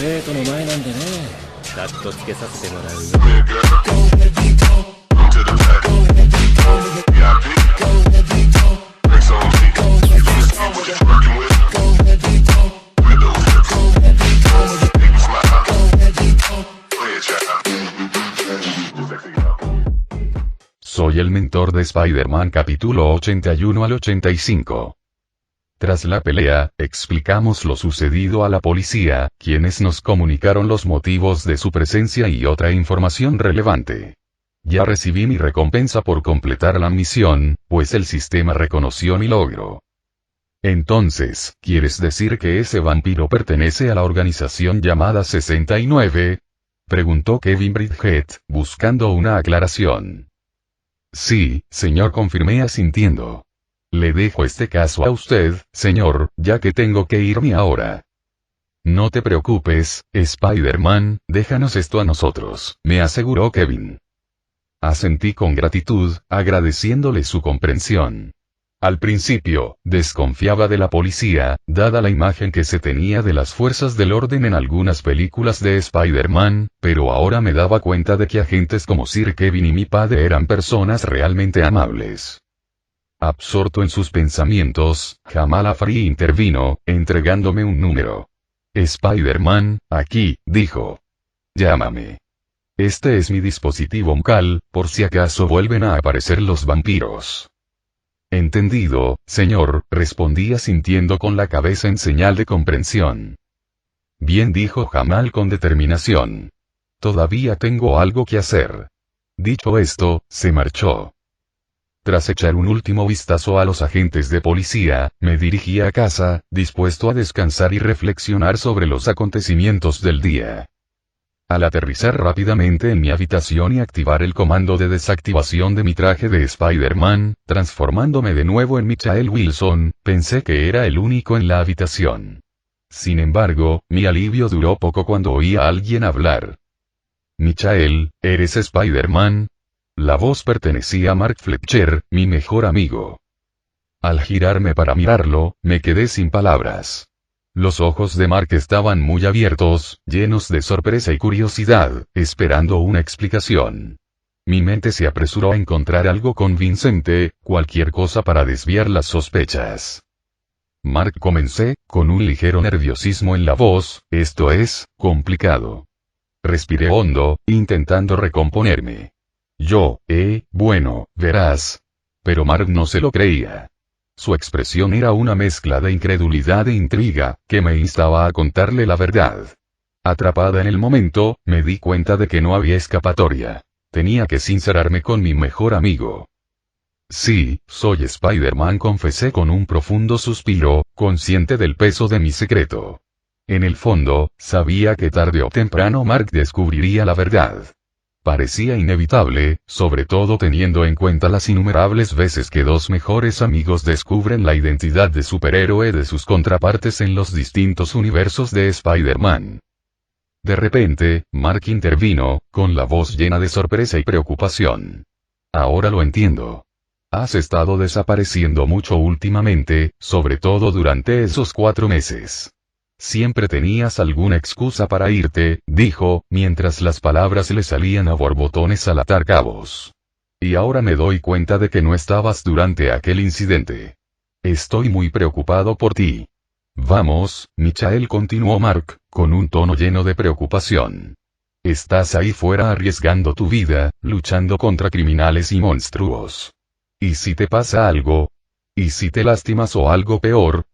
生徒の前なんでね。カットつけさせてもらうよ。Soy el mentor de Spider-Man capítulo 81 al 85. Tras la pelea, explicamos lo sucedido a la policía, quienes nos comunicaron los motivos de su presencia y otra información relevante. Ya recibí mi recompensa por completar la misión, pues el sistema reconoció mi logro. Entonces, ¿quieres decir que ese vampiro pertenece a la organización llamada 69? Preguntó Kevin Bridgette, buscando una aclaración. Sí, señor, confirmé asintiendo. Le dejo este caso a usted, señor, ya que tengo que irme ahora. No te preocupes, Spider-Man, déjanos esto a nosotros, me aseguró Kevin. Asentí con gratitud, agradeciéndole su comprensión. Al principio, desconfiaba de la policía, dada la imagen que se tenía de las fuerzas del orden en algunas películas de Spider-Man, pero ahora me daba cuenta de que agentes como Sir Kevin y mi padre eran personas realmente amables. Absorto en sus pensamientos, Jamal Afri intervino, entregándome un número. Spider-Man, aquí, dijo. Llámame. Este es mi dispositivo vocal, por si acaso vuelven a aparecer los vampiros. Entendido, señor, respondí asintiendo con la cabeza en señal de comprensión. Bien, dijo Jamal con determinación. Todavía tengo algo que hacer. Dicho esto, se marchó. Tras echar un último vistazo a los agentes de policía, me dirigí a casa, dispuesto a descansar y reflexionar sobre los acontecimientos del día. Al aterrizar rápidamente en mi habitación y activar el comando de desactivación de mi traje de Spider-Man, transformándome de nuevo en Michael Wilson, pensé que era el único en la habitación. Sin embargo, mi alivio duró poco cuando oí a alguien hablar. Michael, ¿eres Spider-Man? La voz pertenecía a Mark Fletcher, mi mejor amigo. Al girarme para mirarlo, me quedé sin palabras. Los ojos de Mark estaban muy abiertos, llenos de sorpresa y curiosidad, esperando una explicación. Mi mente se apresuró a encontrar algo convincente, cualquier cosa para desviar las sospechas. Mark, comencé, con un ligero nerviosismo en la voz, esto es, complicado. Respiré hondo, intentando recomponerme. Bueno, verás. Pero Mark no se lo creía. Su expresión era una mezcla de incredulidad e intriga, que me instaba a contarle la verdad. Atrapada en el momento, me di cuenta de que no había escapatoria. Tenía que sincerarme con mi mejor amigo. Sí, soy Spider-Man, confesé con un profundo suspiro, consciente del peso de mi secreto. En el fondo, sabía que tarde o temprano Mark descubriría la verdad. Parecía inevitable, sobre todo teniendo en cuenta las innumerables veces que dos mejores amigos descubren la identidad de superhéroe de sus contrapartes en los distintos universos de Spider-Man. De repente, Mark intervino, con la voz llena de sorpresa y preocupación. Ahora lo entiendo. Has estado desapareciendo mucho últimamente, sobre todo durante esos 4 meses. Siempre tenías alguna excusa para irte, dijo, mientras las palabras le salían a borbotones al atar cabos. Y ahora me doy cuenta de que no estabas durante aquel incidente. Estoy muy preocupado por ti. Vamos, Michael, continuó Mark, con un tono lleno de preocupación. Estás ahí fuera arriesgando tu vida, luchando contra criminales y monstruos. ¿Y si te pasa algo? ¿Y si te lastimas o algo peor?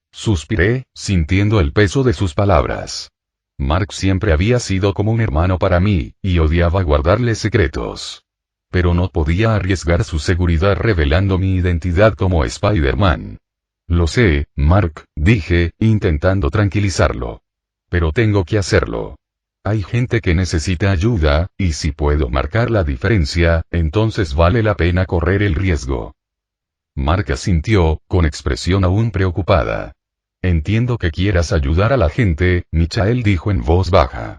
Suspiré, sintiendo el peso de sus palabras. Mark siempre había sido como un hermano para mí, y odiaba guardarle secretos. Pero no podía arriesgar su seguridad revelando mi identidad como Spider-Man. Lo sé, Mark, dije, intentando tranquilizarlo. Pero tengo que hacerlo. Hay gente que necesita ayuda, y si puedo marcar la diferencia, entonces vale la pena correr el riesgo. Mark asintió, con expresión aún preocupada. Entiendo que quieras ayudar a la gente, Michael dijo en voz baja.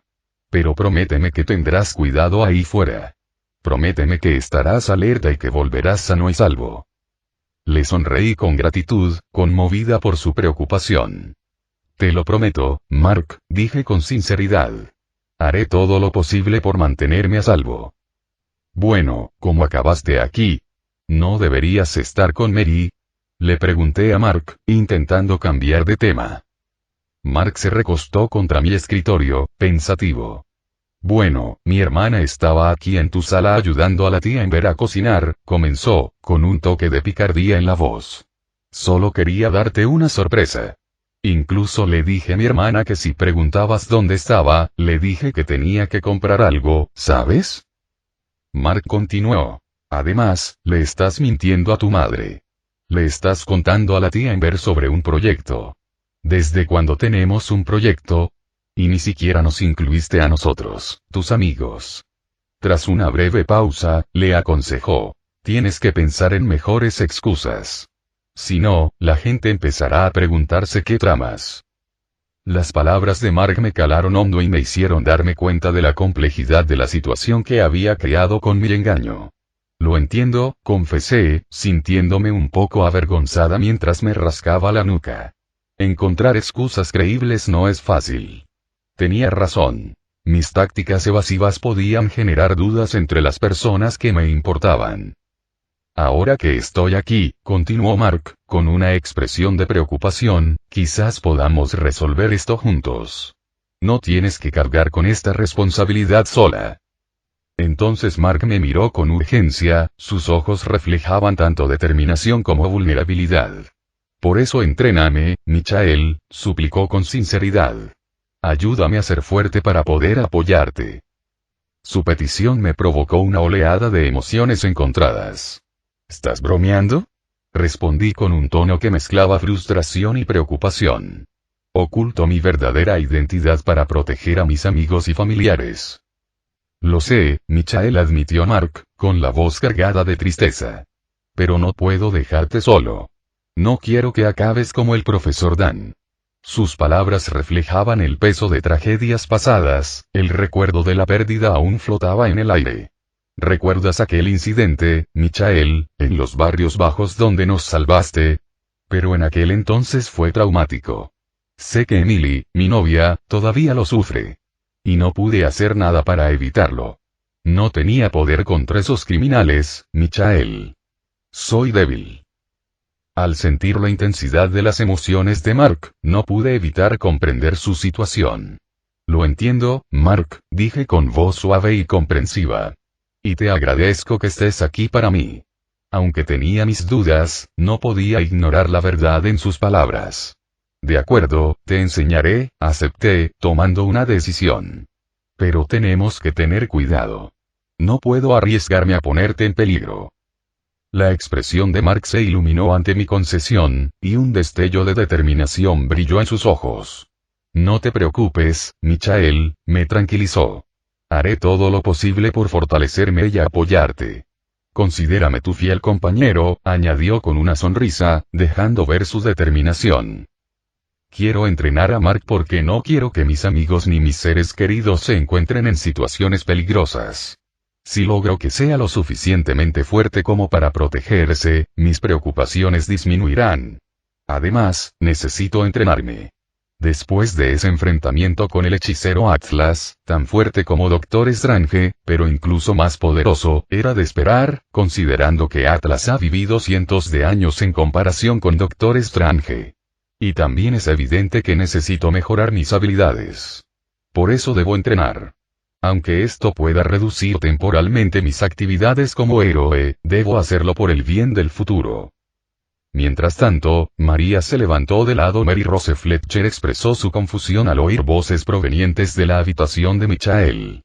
Pero prométeme que tendrás cuidado ahí fuera. Prométeme que estarás alerta y que volverás sano y salvo. Le sonreí con gratitud, conmovida por su preocupación. Te lo prometo, Mark, dije con sinceridad. Haré todo lo posible por mantenerme a salvo. Bueno, ¿cómo acabaste aquí? ¿No deberías estar con Mary? Le pregunté a Mark, intentando cambiar de tema. Mark se recostó contra mi escritorio, pensativo. Bueno, mi hermana estaba aquí en tu sala ayudando a la tía Amber a cocinar, comenzó, con un toque de picardía en la voz. Solo quería darte una sorpresa. Incluso le dije a mi hermana que si preguntabas dónde estaba, le dije que tenía que comprar algo, ¿sabes? Mark continuó. Además, le estás mintiendo a tu madre. Le estás contando a la tía Amber sobre un proyecto. ¿Desde cuándo tenemos un proyecto? Y ni siquiera nos incluiste a nosotros, tus amigos. Tras una breve pausa, le aconsejó. Tienes que pensar en mejores excusas. Si no, la gente empezará a preguntarse qué tramas. Las palabras de Mark me calaron hondo y me hicieron darme cuenta de la complejidad de la situación que había creado con mi engaño. Lo entiendo, confesé, sintiéndome un poco avergonzada mientras me rascaba la nuca. Encontrar excusas creíbles no es fácil. Tenía razón. Mis tácticas evasivas podían generar dudas entre las personas que me importaban. Ahora que estoy aquí, continuó Mark, con una expresión de preocupación, quizás podamos resolver esto juntos. No tienes que cargar con esta responsabilidad sola. Entonces Mark me miró con urgencia, sus ojos reflejaban tanto determinación como vulnerabilidad. Por eso entréname, Michael, suplicó con sinceridad. Ayúdame a ser fuerte para poder apoyarte. Su petición me provocó una oleada de emociones encontradas. ¿Estás bromeando? Respondí con un tono que mezclaba frustración y preocupación. Oculto mi verdadera identidad para proteger a mis amigos y familiares. Lo sé, Michael, admitió Mark, con la voz cargada de tristeza. Pero no puedo dejarte solo. No quiero que acabes como el profesor Dan. Sus palabras reflejaban el peso de tragedias pasadas, el recuerdo de la pérdida aún flotaba en el aire. ¿Recuerdas aquel incidente, Michael, en los barrios bajos donde nos salvaste? Pero en aquel entonces fue traumático. Sé que Emily, mi novia, todavía lo sufre. Y no pude hacer nada para evitarlo. No tenía poder contra esos criminales, Michael. Soy débil. Al sentir la intensidad de las emociones de Mark, no pude evitar comprender su situación. Lo entiendo, Mark, dije con voz suave y comprensiva. Y te agradezco que estés aquí para mí. Aunque tenía mis dudas, no podía ignorar la verdad en sus palabras. De acuerdo, te enseñaré, acepté, tomando una decisión. Pero tenemos que tener cuidado. No puedo arriesgarme a ponerte en peligro. La expresión de Mark se iluminó ante mi concesión, y un destello de determinación brilló en sus ojos. No te preocupes, Michael, me tranquilizó. Haré todo lo posible por fortalecerme y apoyarte. Considérame tu fiel compañero, añadió con una sonrisa, dejando ver su determinación. Quiero entrenar a Mark porque no quiero que mis amigos ni mis seres queridos se encuentren en situaciones peligrosas. Si logro que sea lo suficientemente fuerte como para protegerse, mis preocupaciones disminuirán. Además, necesito entrenarme. Después de ese enfrentamiento con el hechicero Atlas, tan fuerte como Doctor Strange, pero incluso más poderoso, era de esperar, considerando que Atlas ha vivido cientos de años en comparación con Doctor Strange. Y también es evidente que necesito mejorar mis habilidades. Por eso debo entrenar. Aunque esto pueda reducir temporalmente mis actividades como héroe, debo hacerlo por el bien del futuro. Mientras tanto, María se levantó de lado. Mary Rose Fletcher expresó su confusión al oír voces provenientes de la habitación de Michael.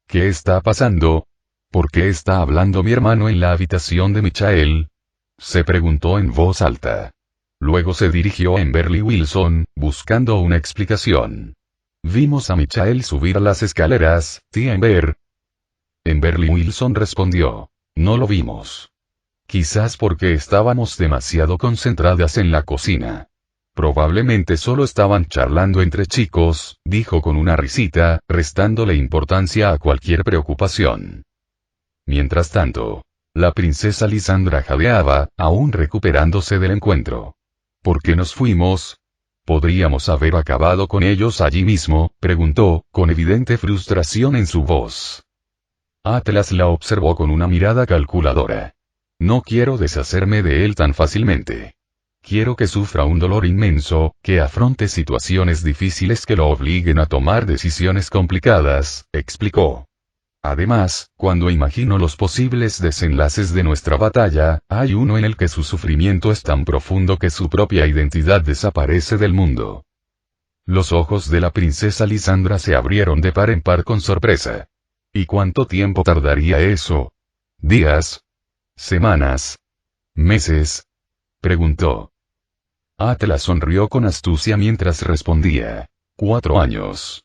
¿Qué está pasando? ¿Por qué está hablando mi hermano en la habitación de Michael? Se preguntó en voz alta. Luego se dirigió a Amberly Wilson, buscando una explicación. Vimos a Michael subir las escaleras, tía Amber. Amberly Wilson respondió. No lo vimos. Quizás porque estábamos demasiado concentradas en la cocina. Probablemente solo estaban charlando entre chicos, dijo con una risita, restándole importancia a cualquier preocupación. Mientras tanto, la princesa Lisandra jadeaba, aún recuperándose del encuentro. ¿Por qué nos fuimos? ¿Podríamos haber acabado con ellos allí mismo?, preguntó, con evidente frustración en su voz. Atlas la observó con una mirada calculadora. No quiero deshacerme de él tan fácilmente. Quiero que sufra un dolor inmenso, que afronte situaciones difíciles que lo obliguen a tomar decisiones complicadas, explicó. Además, cuando imagino los posibles desenlaces de nuestra batalla, hay uno en el que su sufrimiento es tan profundo que su propia identidad desaparece del mundo. Los ojos de la princesa Lisandra se abrieron de par en par con sorpresa. ¿Y cuánto tiempo tardaría eso? ¿Días? ¿Semanas? ¿Meses?, preguntó. Atlas sonrió con astucia mientras respondía. 4 años.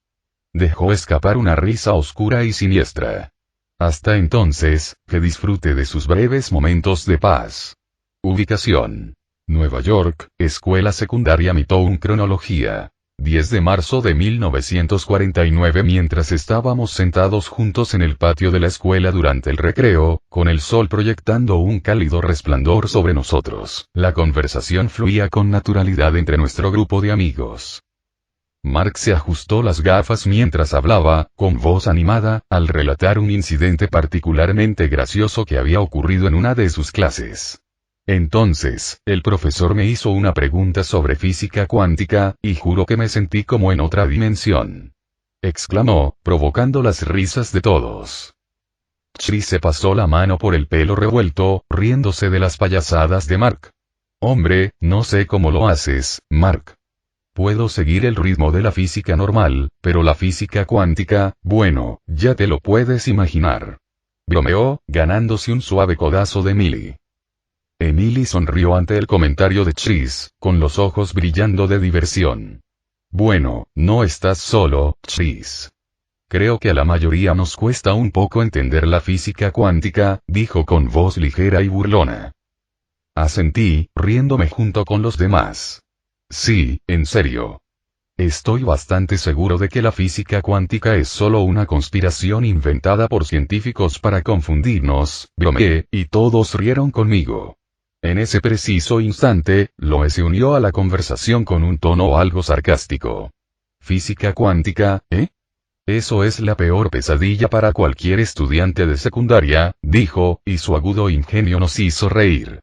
Dejó escapar una risa oscura y siniestra. Hasta entonces, que disfrute de sus breves momentos de paz. Ubicación: Nueva York, Escuela Secundaria Midtown. Cronología: 10 de marzo de 1949. Mientras estábamos sentados juntos en el patio de la escuela durante el recreo, con el sol proyectando un cálido resplandor sobre nosotros, la conversación fluía con naturalidad entre nuestro grupo de amigos. Mark se ajustó las gafas mientras hablaba, con voz animada, al relatar un incidente particularmente gracioso que había ocurrido en una de sus clases. Entonces, el profesor me hizo una pregunta sobre física cuántica, y juro que me sentí como en otra dimensión. Exclamó, provocando las risas de todos. Chris se pasó la mano por el pelo revuelto, riéndose de las payasadas de Mark. Hombre, no sé cómo lo haces, Mark. Puedo seguir el ritmo de la física normal, pero la física cuántica, bueno, ya te lo puedes imaginar. Bromeó, ganándose un suave codazo de Emily. Emily sonrió ante el comentario de Chris, con los ojos brillando de diversión. Bueno, no estás solo, Chris. Creo que a la mayoría nos cuesta un poco entender la física cuántica, dijo con voz ligera y burlona. Asentí, riéndome junto con los demás. Sí, en serio. Estoy bastante seguro de que la física cuántica es solo una conspiración inventada por científicos para confundirnos, bromeé, y todos rieron conmigo. En ese preciso instante, Loe se unió a la conversación con un tono algo sarcástico. ¿Física cuántica, eh? Eso es la peor pesadilla para cualquier estudiante de secundaria, dijo, y su agudo ingenio nos hizo reír.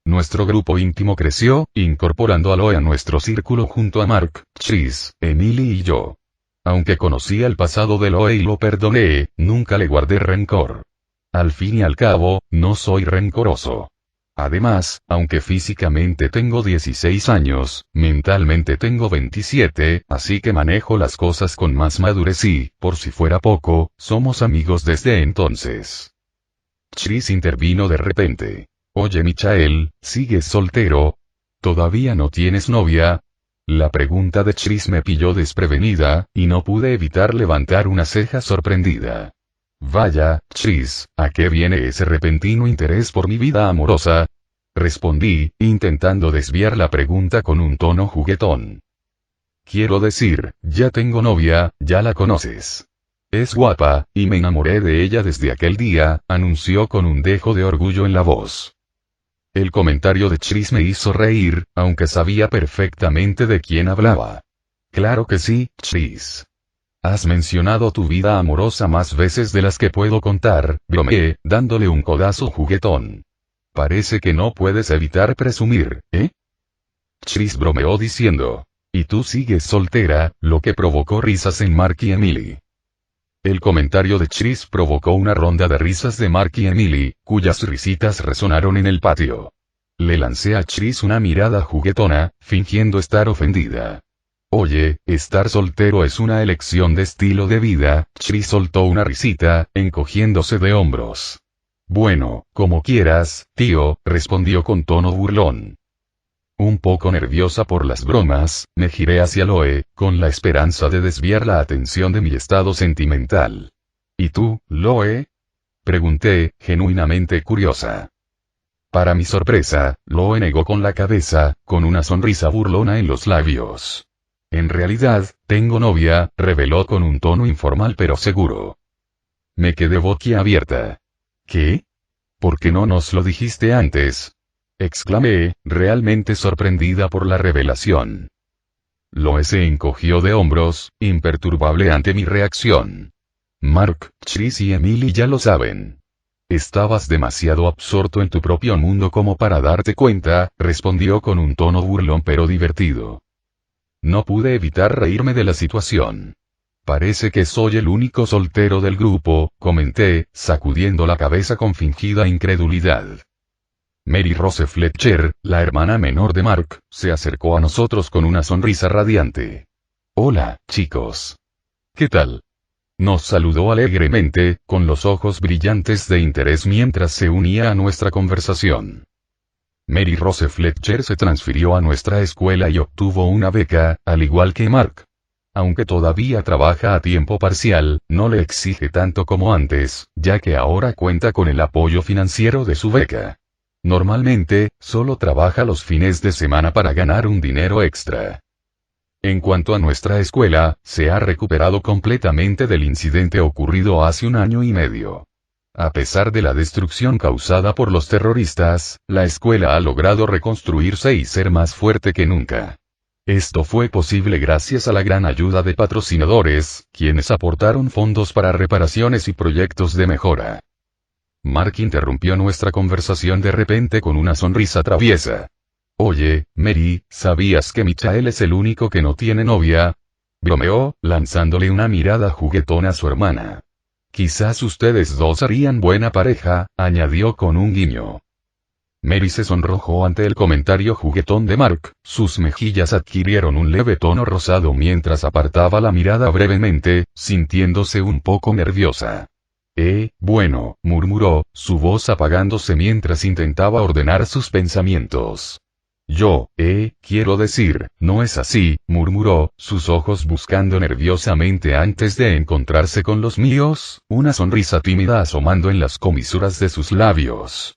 Nuestro grupo íntimo creció, incorporando a Loe a nuestro círculo junto a Mark, Chris, Emily y yo. Aunque conocía el pasado de Loe y lo perdoné, nunca le guardé rencor. Al fin y al cabo, no soy rencoroso. Además, aunque físicamente tengo 16 años, mentalmente tengo 27, así que manejo las cosas con más madurez y, por si fuera poco, somos amigos desde entonces. Chris intervino de repente. Oye Michael, ¿sigues soltero? ¿Todavía no tienes novia? La pregunta de Chris me pilló desprevenida, y no pude evitar levantar una ceja sorprendida. Vaya, Chris, ¿a qué viene ese repentino interés por mi vida amorosa? Respondí, intentando desviar la pregunta con un tono juguetón. Quiero decir, ya tengo novia, ya la conoces. Es guapa, y me enamoré de ella desde aquel día, anunció con un dejo de orgullo en la voz. El comentario de Chris me hizo reír, aunque sabía perfectamente de quién hablaba. Claro que sí, Chris. Has mencionado tu vida amorosa más veces de las que puedo contar, bromeé, dándole un codazo juguetón. Parece que no puedes evitar presumir, ¿eh? Chris bromeó diciendo. Y tú sigues soltera, lo que provocó risas en Mark y Emily. El comentario de Chris provocó una ronda de risas de Mark y Emily, cuyas risitas resonaron en el patio. Le lancé a Chris una mirada juguetona, fingiendo estar ofendida. Oye, estar soltero es una elección de estilo de vida. Chris soltó una risita, encogiéndose de hombros. Bueno, como quieras, tío, respondió con tono burlón. Un poco nerviosa por las bromas, me giré hacia Loe, con la esperanza de desviar la atención de mi estado sentimental. ¿Y tú, Loe? Pregunté, genuinamente curiosa. Para mi sorpresa, Loe negó con la cabeza, con una sonrisa burlona en los labios. En realidad, tengo novia, reveló con un tono informal pero seguro. Me quedé boquiabierta. ¿Qué? ¿Por qué no nos lo dijiste antes? Exclamé, realmente sorprendida por la revelación. Loe se encogió de hombros, imperturbable ante mi reacción. Mark, Chris y Emily ya lo saben. Estabas demasiado absorto en tu propio mundo como para darte cuenta, respondió con un tono burlón pero divertido. No pude evitar reírme de la situación. Parece que soy el único soltero del grupo, comenté, sacudiendo la cabeza con fingida incredulidad. Mary Rose Fletcher, la hermana menor de Mark, se acercó a nosotros con una sonrisa radiante. Hola, chicos. ¿Qué tal? Nos saludó alegremente, con los ojos brillantes de interés mientras se unía a nuestra conversación. Mary Rose Fletcher se transfirió a nuestra escuela y obtuvo una beca, al igual que Mark. Aunque todavía trabaja a tiempo parcial, no le exige tanto como antes, ya que ahora cuenta con el apoyo financiero de su beca. Normalmente, solo trabaja los fines de semana para ganar un dinero extra. En cuanto a nuestra escuela, se ha recuperado completamente del incidente ocurrido hace 1 año y medio. A pesar de la destrucción causada por los terroristas, la escuela ha logrado reconstruirse y ser más fuerte que nunca. Esto fue posible gracias a la gran ayuda de patrocinadores, quienes aportaron fondos para reparaciones y proyectos de mejora. Mark interrumpió nuestra conversación de repente con una sonrisa traviesa. Oye, Mary, ¿sabías que Michael es el único que no tiene novia? Bromeó, lanzándole una mirada juguetona a su hermana. Quizás ustedes dos harían buena pareja, añadió con un guiño. Mary se sonrojó ante el comentario juguetón de Mark, sus mejillas adquirieron un leve tono rosado mientras apartaba la mirada brevemente, sintiéndose un poco nerviosa. Bueno, murmuró, su voz apagándose mientras intentaba ordenar sus pensamientos. Quiero decir, no es así, murmuró, sus ojos buscando nerviosamente antes de encontrarse con los míos, una sonrisa tímida asomando en las comisuras de sus labios.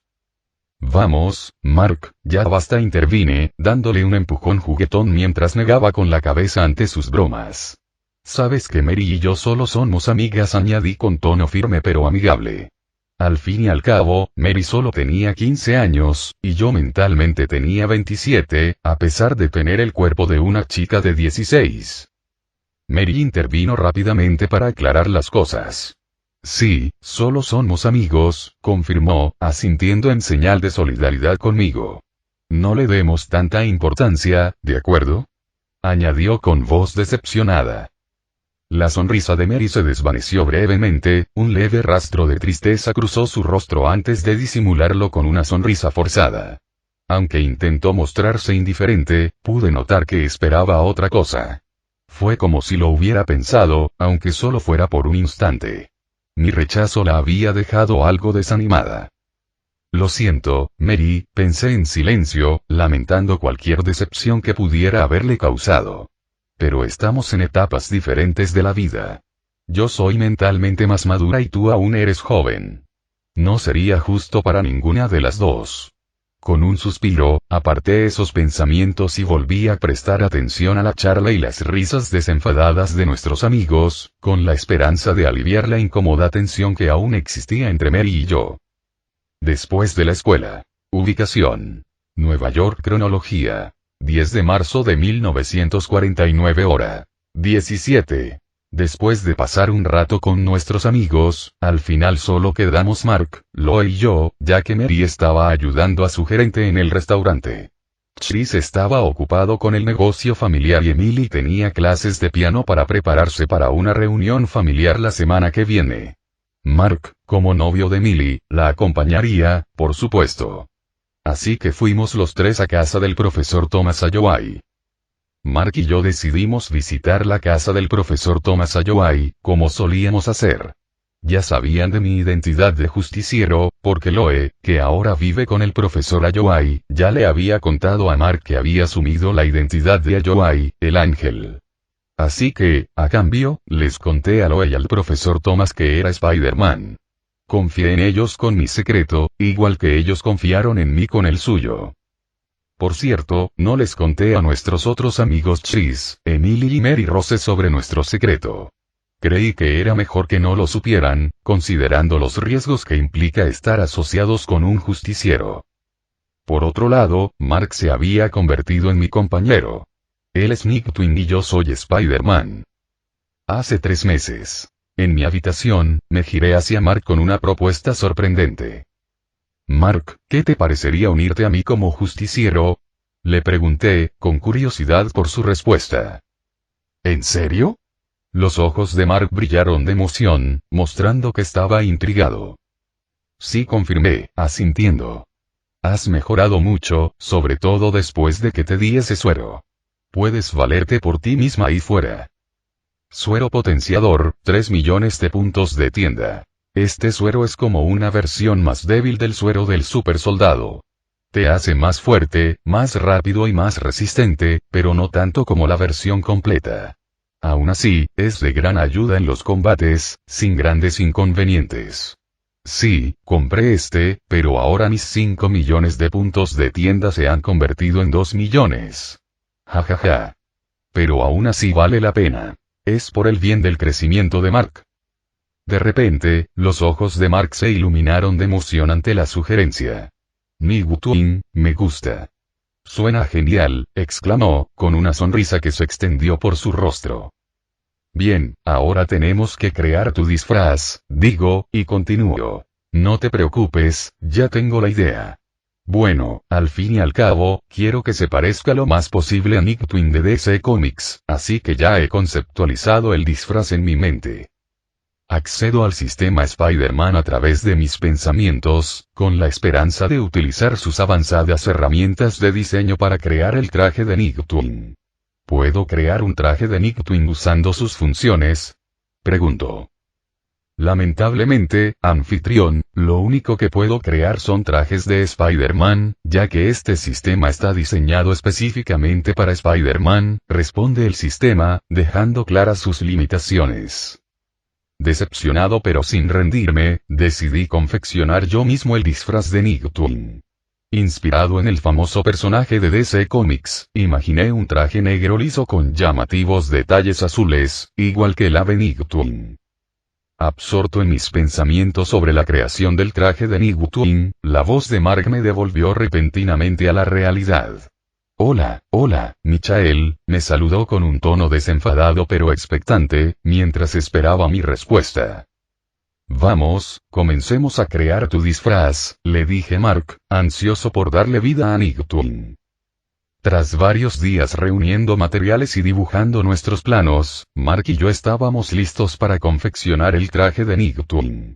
Vamos, Mark, ya basta, intervine, dándole un empujón juguetón mientras negaba con la cabeza ante sus bromas. Sabes que Mary y yo solo somos amigas, añadí con tono firme pero amigable. Al fin y al cabo, Mary solo tenía 15 años, y yo mentalmente tenía 27, a pesar de tener el cuerpo de una chica de 16. Mary intervino rápidamente para aclarar las cosas. Sí, solo somos amigos, confirmó, asintiendo en señal de solidaridad conmigo. No le demos tanta importancia, ¿de acuerdo? Añadió con voz decepcionada. La sonrisa de Mary se desvaneció brevemente, un leve rastro de tristeza cruzó su rostro antes de disimularlo con una sonrisa forzada. Aunque intentó mostrarse indiferente, pude notar que esperaba otra cosa. Fue como si lo hubiera pensado, aunque solo fuera por un instante. Mi rechazo la había dejado algo desanimada. Lo siento, Mary, pensé en silencio, lamentando cualquier decepción que pudiera haberle causado. Pero estamos en etapas diferentes de la vida. Yo soy mentalmente más madura y tú aún eres joven. No sería justo para ninguna de las dos. Con un suspiro, aparté esos pensamientos y volví a prestar atención a la charla y las risas desenfadadas de nuestros amigos, con la esperanza de aliviar la incómoda tensión que aún existía entre Mary y yo. Después de la escuela. Ubicación. Nueva York. Cronología. 10 de marzo de 1949 hora. 17. Después de pasar un rato con nuestros amigos, al final solo quedamos Mark, Loe y yo, ya que Mary estaba ayudando a su gerente en el restaurante. Chris estaba ocupado con el negocio familiar y Emily tenía clases de piano para prepararse para una reunión familiar la semana que viene. Mark, como novio de Emily, la acompañaría, por supuesto. Así que fuimos los tres a casa del profesor Thomas Alloway. Mark y yo decidimos visitar la casa del profesor Thomas Alloway, como solíamos hacer. Ya sabían de mi identidad de justiciero, porque Loe, que ahora vive con el profesor Alloway, ya le había contado a Mark que había asumido la identidad de Alloway, el ángel. Así que, a cambio, les conté a Loe y al profesor Thomas que era Spider-Man. Confié en ellos con mi secreto, igual que ellos confiaron en mí con el suyo. Por cierto, no les conté a nuestros otros amigos Chris, Emily y Mary Rose sobre nuestro secreto. Creí que era mejor que no lo supieran, considerando los riesgos que implica estar asociados con un justiciero. Por otro lado, Mark se había convertido en mi compañero. Él es Nick Twin y yo soy Spider-Man. Hace 3 meses. En mi habitación, me giré hacia Mark con una propuesta sorprendente. Mark, ¿qué te parecería unirte a mí como justiciero? Le pregunté, con curiosidad por su respuesta. ¿En serio? Los ojos de Mark brillaron de emoción, mostrando que estaba intrigado. Sí, confirmé, asintiendo. Has mejorado mucho, sobre todo después de que te di ese suero. Puedes valerte por ti misma ahí fuera. Suero potenciador, 3 millones de puntos de tienda. Este suero es como una versión más débil del suero del super soldado. Te hace más fuerte, más rápido y más resistente, pero no tanto como la versión completa. Aún así, es de gran ayuda en los combates, sin grandes inconvenientes. Sí, compré este, pero ahora mis 5 millones de puntos de tienda se han convertido en 2 millones. Jajaja. Pero aún así vale la pena. Es por el bien del crecimiento de Mark. De repente, los ojos de Mark se iluminaron de emoción ante la sugerencia. Nick Twin, me gusta. Suena genial, exclamó, con una sonrisa que se extendió por su rostro. Bien, ahora tenemos que crear tu disfraz, digo, y continúo. No te preocupes, ya tengo la idea. Bueno, al fin y al cabo, quiero que se parezca lo más posible a Nick Twin de DC Comics, así que ya he conceptualizado el disfraz en mi mente. Accedo al sistema Spider-Man a través de mis pensamientos, con la esperanza de utilizar sus avanzadas herramientas de diseño para crear el traje de Nick Twin. ¿Puedo crear un traje de Nick Twin usando sus funciones? Pregunto. Lamentablemente, anfitrión, lo único que puedo crear son trajes de Spider-Man, ya que este sistema está diseñado específicamente para Spider-Man, responde el sistema, dejando claras sus limitaciones. Decepcionado pero sin rendirme, decidí confeccionar yo mismo el disfraz de Nick Twin. Inspirado en el famoso personaje de DC Comics, imaginé un traje negro liso con llamativos detalles azules, igual que el ave Nick Twin. Absorto en mis pensamientos sobre la creación del traje de Nick Twin, la voz de Mark me devolvió repentinamente a la realidad. Hola, Michael, me saludó con un tono desenfadado pero expectante, mientras esperaba mi respuesta. Vamos, comencemos a crear tu disfraz, le dije a Mark, ansioso por darle vida a Nick Twin. Tras varios días reuniendo materiales y dibujando nuestros planos, Mark y yo estábamos listos para confeccionar el traje de Nick Twin.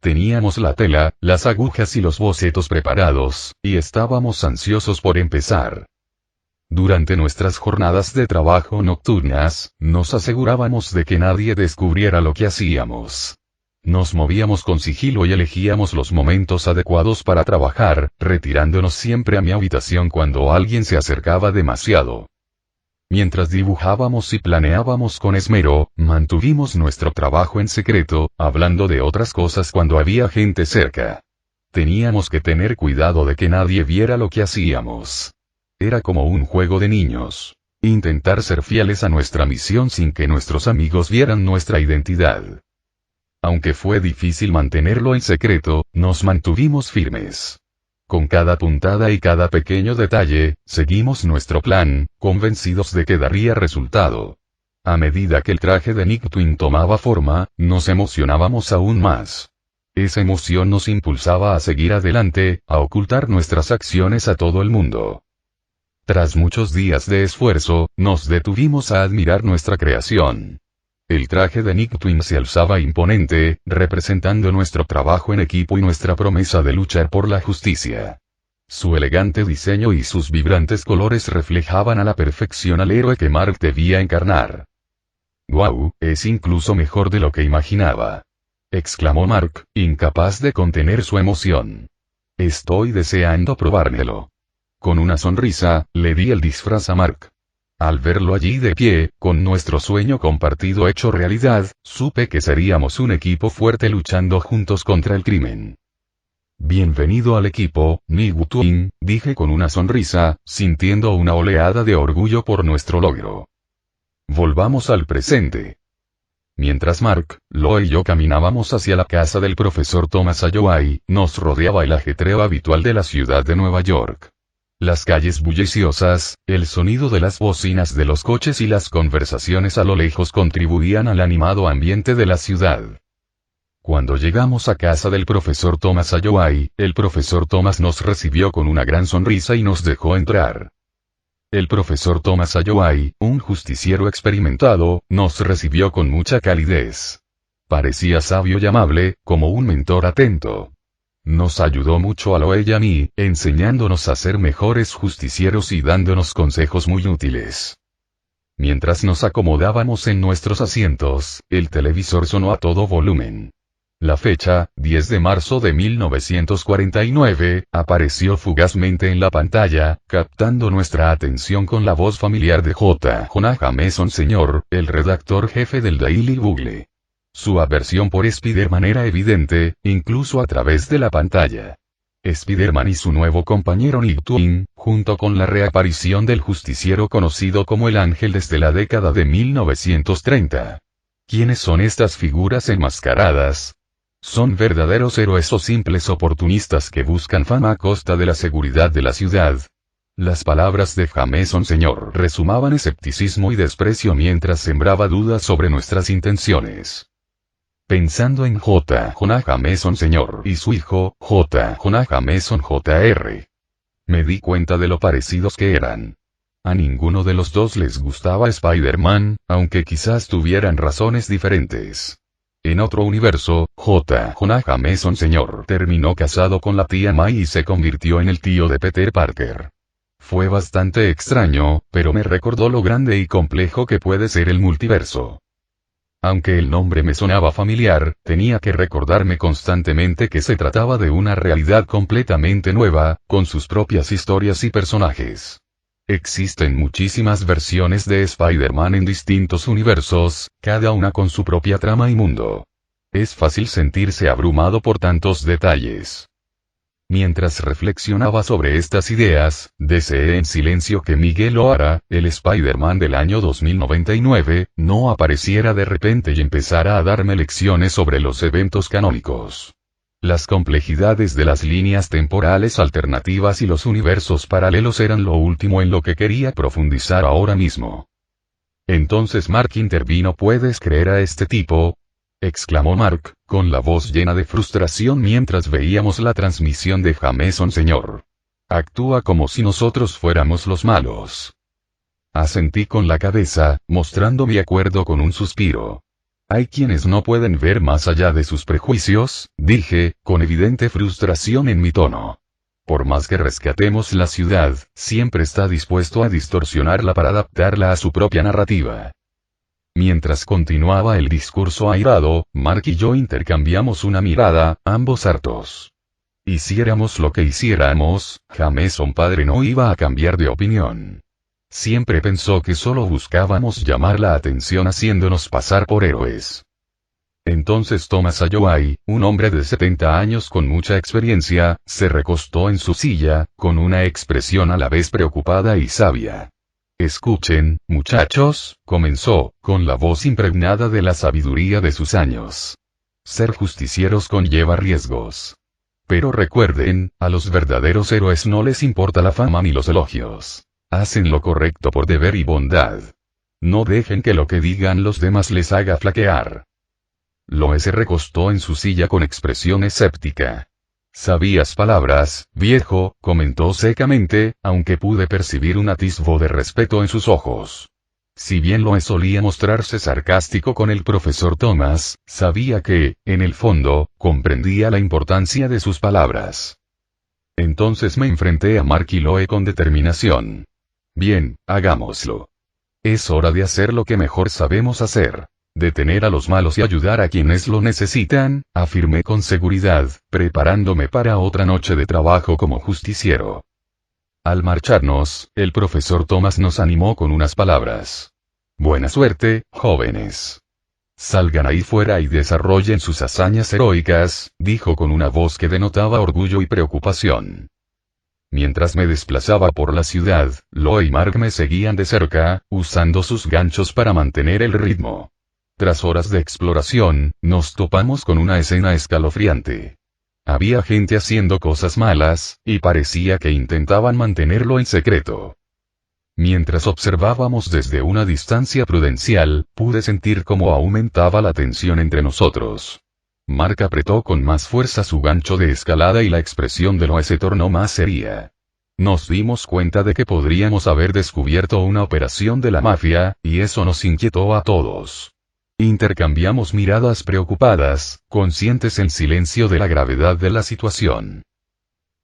Teníamos la tela, las agujas y los bocetos preparados, y estábamos ansiosos por empezar. Durante nuestras jornadas de trabajo nocturnas, nos asegurábamos de que nadie descubriera lo que hacíamos. Nos movíamos con sigilo y elegíamos los momentos adecuados para trabajar, retirándonos siempre a mi habitación cuando alguien se acercaba demasiado. Mientras dibujábamos y planeábamos con esmero, mantuvimos nuestro trabajo en secreto, hablando de otras cosas cuando había gente cerca. Teníamos que tener cuidado de que nadie viera lo que hacíamos. Era como un juego de niños. Intentar ser fieles a nuestra misión sin que nuestros amigos vieran nuestra identidad. Aunque fue difícil mantenerlo en secreto, nos mantuvimos firmes. Con cada puntada y cada pequeño detalle, seguimos nuestro plan, convencidos de que daría resultado. A medida que el traje de Nick Twin tomaba forma, nos emocionábamos aún más. Esa emoción nos impulsaba a seguir adelante, a ocultar nuestras acciones a todo el mundo. Tras muchos días de esfuerzo, nos detuvimos a admirar nuestra creación. El traje de Nick Twin se alzaba imponente, representando nuestro trabajo en equipo y nuestra promesa de luchar por la justicia. Su elegante diseño y sus vibrantes colores reflejaban a la perfección al héroe que Mark debía encarnar. «¡Guau! Es incluso mejor de lo que imaginaba», exclamó Mark, incapaz de contener su emoción. «Estoy deseando probármelo». Con una sonrisa, le di el disfraz a Mark. Al verlo allí de pie, con nuestro sueño compartido hecho realidad, supe que seríamos un equipo fuerte luchando juntos contra el crimen. «Bienvenido al equipo, Nick Twin», dije con una sonrisa, sintiendo una oleada de orgullo por nuestro logro. Volvamos al presente. Mientras Mark, Lo y yo caminábamos hacia la casa del profesor Thomas Alloway, nos rodeaba el ajetreo habitual de la ciudad de Nueva York. Las calles bulliciosas, el sonido de las bocinas de los coches y las conversaciones a lo lejos contribuían al animado ambiente de la ciudad. Cuando llegamos a casa del profesor Thomas Ayoway, el profesor Thomas nos recibió con una gran sonrisa y nos dejó entrar. El profesor Thomas Ayoway, un justiciero experimentado, nos recibió con mucha calidez. Parecía sabio y amable, como un mentor atento. Nos ayudó mucho a Loe y a mí, enseñándonos a ser mejores justicieros y dándonos consejos muy útiles. Mientras nos acomodábamos en nuestros asientos, el televisor sonó a todo volumen. La fecha, 10 de marzo de 1949, apareció fugazmente en la pantalla, captando nuestra atención con la voz familiar de J. Jonah Jameson Sr., el redactor jefe del Daily Bugle. Su aversión por Spider-Man era evidente, incluso a través de la pantalla. Spider-Man y su nuevo compañero Nick Twin, junto con la reaparición del justiciero conocido como el Ángel desde la década de 1930. ¿Quiénes son estas figuras enmascaradas? ¿Son verdaderos héroes o simples oportunistas que buscan fama a costa de la seguridad de la ciudad? Las palabras de Jameson Sr. resumaban escepticismo y desprecio mientras sembraba dudas sobre nuestras intenciones. Pensando en J. Jonah Jameson Sr. y su hijo, J. Jonah Jameson Jr., me di cuenta de lo parecidos que eran. A ninguno de los dos les gustaba Spider-Man, aunque quizás tuvieran razones diferentes. En otro universo, J. Jonah Jameson Sr. terminó casado con la tía May y se convirtió en el tío de Peter Parker. Fue bastante extraño, pero me recordó lo grande y complejo que puede ser el multiverso. Aunque el nombre me sonaba familiar, tenía que recordarme constantemente que se trataba de una realidad completamente nueva, con sus propias historias y personajes. Existen muchísimas versiones de Spider-Man en distintos universos, cada una con su propia trama y mundo. Es fácil sentirse abrumado por tantos detalles. Mientras reflexionaba sobre estas ideas, deseé en silencio que Miguel O'Hara, el Spider-Man del año 2099, no apareciera de repente y empezara a darme lecciones sobre los eventos canónicos. Las complejidades de las líneas temporales alternativas y los universos paralelos eran lo último en lo que quería profundizar ahora mismo. Entonces Mark intervino. ¿Puedes creer a este tipo?, exclamó Mark, con la voz llena de frustración mientras veíamos la transmisión de Jameson Sr. Actúa como si nosotros fuéramos los malos. Asentí con la cabeza, mostrando mi acuerdo con un suspiro. Hay quienes no pueden ver más allá de sus prejuicios, dije, con evidente frustración en mi tono. Por más que rescatemos la ciudad, siempre está dispuesto a distorsionarla para adaptarla a su propia narrativa. Mientras continuaba el discurso airado, Mark y yo intercambiamos una mirada, ambos hartos. Hiciéramos lo que hiciéramos, Jameson padre no iba a cambiar de opinión. Siempre pensó que solo buscábamos llamar la atención haciéndonos pasar por héroes. Entonces Thomas Ayoway, un hombre de 70 años con mucha experiencia, se recostó en su silla, con una expresión a la vez preocupada y sabia. Escuchen, muchachos, comenzó, con la voz impregnada de la sabiduría de sus años. Ser justicieros conlleva riesgos. Pero recuerden, a los verdaderos héroes no les importa la fama ni los elogios. Hacen lo correcto por deber y bondad. No dejen que lo que digan los demás les haga flaquear. Loe se recostó en su silla con expresión escéptica. Sabías palabras, viejo, comentó secamente, aunque pude percibir un atisbo de respeto en sus ojos. Si bien Loe solía mostrarse sarcástico con el profesor Thomas, sabía que, en el fondo, comprendía la importancia de sus palabras. Entonces me enfrenté a Mark y Loe con determinación. Bien, hagámoslo. Es hora de hacer lo que mejor sabemos hacer. Detener a los malos y ayudar a quienes lo necesitan, afirmé con seguridad, preparándome para otra noche de trabajo como justiciero. Al marcharnos, el profesor Thomas nos animó con unas palabras. Buena suerte, jóvenes. Salgan ahí fuera y desarrollen sus hazañas heroicas, dijo con una voz que denotaba orgullo y preocupación. Mientras me desplazaba por la ciudad, Loe y Mark me seguían de cerca, usando sus ganchos para mantener el ritmo. Tras horas de exploración, nos topamos con una escena escalofriante. Había gente haciendo cosas malas, y parecía que intentaban mantenerlo en secreto. Mientras observábamos desde una distancia prudencial, pude sentir cómo aumentaba la tensión entre nosotros. Mark apretó con más fuerza su gancho de escalada y la expresión de Loe se tornó más seria. Nos dimos cuenta de que podríamos haber descubierto una operación de la mafia, y eso nos inquietó a todos. Intercambiamos miradas preocupadas, conscientes en silencio de la gravedad de la situación.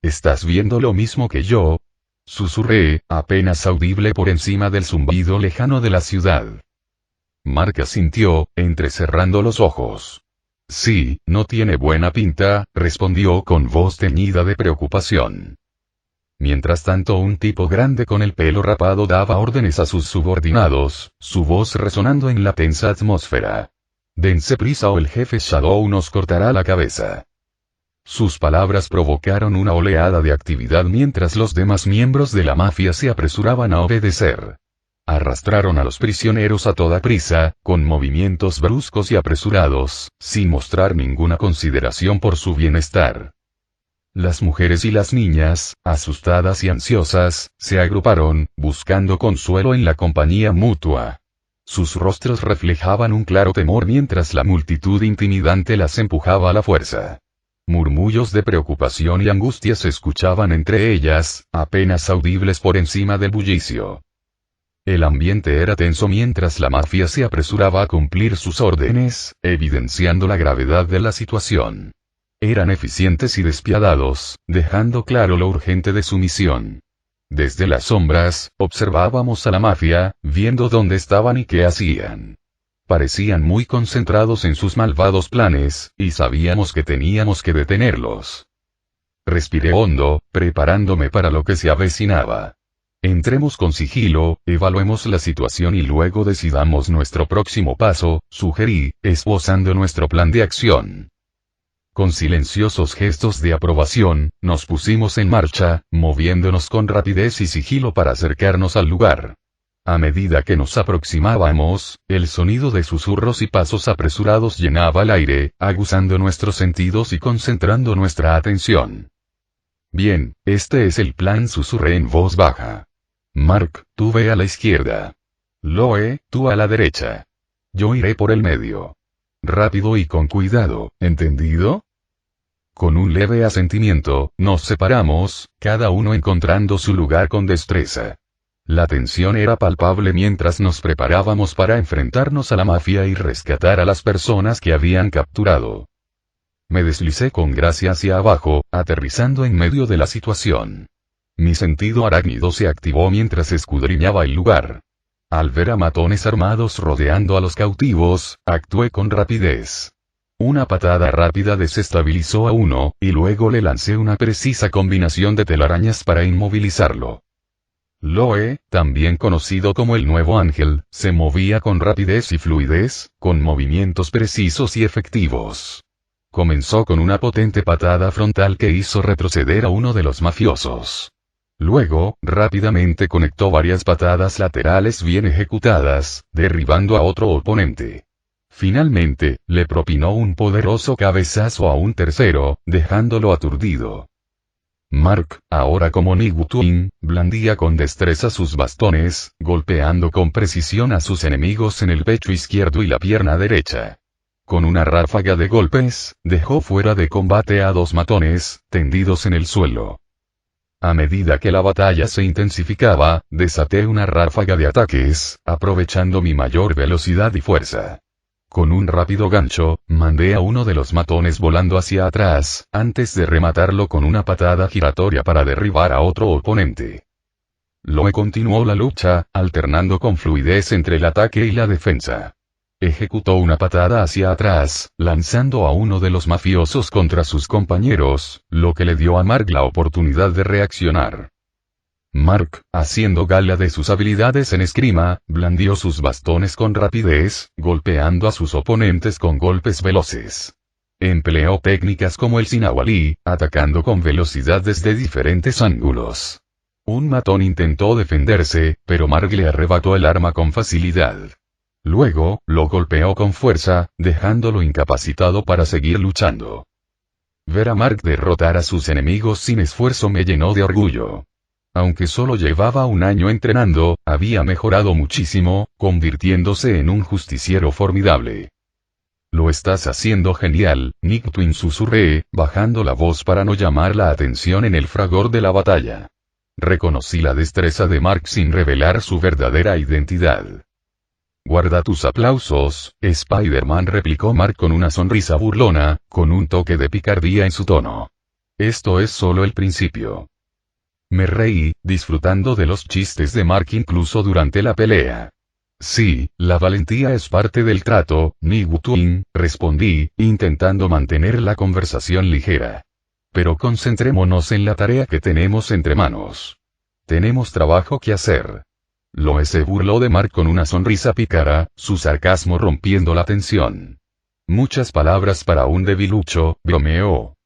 ¿Estás viendo lo mismo que yo? Susurré, apenas audible por encima del zumbido lejano de la ciudad. Mark asintió, entrecerrando los ojos. Sí, no tiene buena pinta, respondió con voz teñida de preocupación. Mientras tanto un tipo grande con el pelo rapado daba órdenes a sus subordinados, su voz resonando en la tensa atmósfera. Dense prisa o el jefe Shadow nos cortará la cabeza. Sus palabras provocaron una oleada de actividad mientras los demás miembros de la mafia se apresuraban a obedecer. Arrastraron a los prisioneros a toda prisa, con movimientos bruscos y apresurados, sin mostrar ninguna consideración por su bienestar. Las mujeres y las niñas, asustadas y ansiosas, se agruparon, buscando consuelo en la compañía mutua. Sus rostros reflejaban un claro temor mientras la multitud intimidante las empujaba a la fuerza. Murmullos de preocupación y angustia se escuchaban entre ellas, apenas audibles por encima del bullicio. El ambiente era tenso mientras la mafia se apresuraba a cumplir sus órdenes, evidenciando la gravedad de la situación. Eran eficientes y despiadados, dejando claro lo urgente de su misión. Desde las sombras, observábamos a la mafia, viendo dónde estaban y qué hacían. Parecían muy concentrados en sus malvados planes, y sabíamos que teníamos que detenerlos. Respiré hondo, preparándome para lo que se avecinaba. Entremos con sigilo, evaluemos la situación y luego decidamos nuestro próximo paso, sugerí, esbozando nuestro plan de acción. Con silenciosos gestos de aprobación, nos pusimos en marcha, moviéndonos con rapidez y sigilo para acercarnos al lugar. A medida que nos aproximábamos, el sonido de susurros y pasos apresurados llenaba el aire, aguzando nuestros sentidos y concentrando nuestra atención. Bien, este es el plan, susurré en voz baja. Mark, tú ve a la izquierda. Loe, tú a la derecha. Yo iré por el medio. Rápido y con cuidado, ¿entendido? Con un leve asentimiento, nos separamos, cada uno encontrando su lugar con destreza. La tensión era palpable mientras nos preparábamos para enfrentarnos a la mafia y rescatar a las personas que habían capturado. Me deslicé con gracia hacia abajo, aterrizando en medio de la situación. Mi sentido arácnido se activó mientras escudriñaba el lugar. Al ver a matones armados rodeando a los cautivos, actué con rapidez. Una patada rápida desestabilizó a uno, y luego le lancé una precisa combinación de telarañas para inmovilizarlo. Loe, también conocido como el Nuevo Ángel, se movía con rapidez y fluidez, con movimientos precisos y efectivos. Comenzó con una potente patada frontal que hizo retroceder a uno de los mafiosos. Luego, rápidamente conectó varias patadas laterales bien ejecutadas, derribando a otro oponente. Finalmente, le propinó un poderoso cabezazo a un tercero, dejándolo aturdido. Mark, ahora como Nightwing, blandía con destreza sus bastones, golpeando con precisión a sus enemigos en el pecho izquierdo y la pierna derecha. Con una ráfaga de golpes, dejó fuera de combate a dos matones, tendidos en el suelo. A medida que la batalla se intensificaba, desaté una ráfaga de ataques, aprovechando mi mayor velocidad y fuerza. Con un rápido gancho, mandé a uno de los matones volando hacia atrás, antes de rematarlo con una patada giratoria para derribar a otro oponente. Loe continuó la lucha, alternando con fluidez entre el ataque y la defensa. Ejecutó una patada hacia atrás, lanzando a uno de los mafiosos contra sus compañeros, lo que le dio a Mark la oportunidad de reaccionar. Mark, haciendo gala de sus habilidades en esgrima, blandió sus bastones con rapidez, golpeando a sus oponentes con golpes veloces. Empleó técnicas como el Sinawali, atacando con velocidad desde diferentes ángulos. Un matón intentó defenderse, pero Mark le arrebató el arma con facilidad. Luego, lo golpeó con fuerza, dejándolo incapacitado para seguir luchando. Ver a Mark derrotar a sus enemigos sin esfuerzo me llenó de orgullo. Aunque solo llevaba un año entrenando, había mejorado muchísimo, convirtiéndose en un justiciero formidable. Lo estás haciendo genial, Nick Twin susurré, bajando la voz para no llamar la atención en el fragor de la batalla. Reconocí la destreza de Mark sin revelar su verdadera identidad. Guarda tus aplausos, Spider-Man, replicó Mark con una sonrisa burlona, con un toque de picardía en su tono. Esto es solo el principio. Me reí, disfrutando de los chistes de Mark incluso durante la pelea. Sí, la valentía es parte del trato, Nick Twin, respondí, intentando mantener la conversación ligera. Pero concentrémonos en la tarea que tenemos entre manos. Tenemos trabajo que hacer. Loe se burló de Mark con una sonrisa pícara, su sarcasmo rompiendo la tensión. Muchas palabras para un debilucho, bromeó.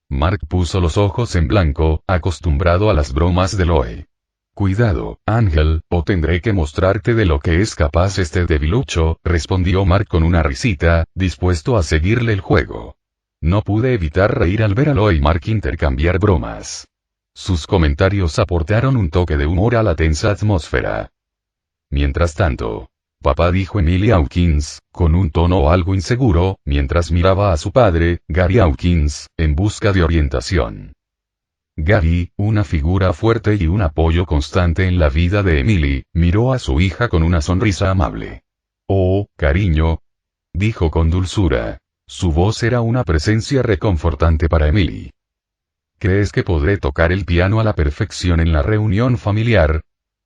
Mark puso los ojos en blanco, acostumbrado a las bromas de Loe. Cuidado, Ángel, o tendré que mostrarte de lo que es capaz este debilucho, respondió Mark con una risita, dispuesto a seguirle el juego. No pude evitar reír al ver a Loe y Mark intercambiar bromas. Sus comentarios aportaron un toque de humor a la tensa atmósfera. Mientras tanto, papá, dijo Emily Hawkins, con un tono algo inseguro, mientras miraba a su padre, Gary Hawkins, en busca de orientación. Gary, una figura fuerte y un apoyo constante en la vida de Emily, miró a su hija con una sonrisa amable. Oh, cariño, dijo con dulzura. Su voz era una presencia reconfortante para Emily. ¿Crees que podré tocar el piano a la perfección en la reunión familiar?,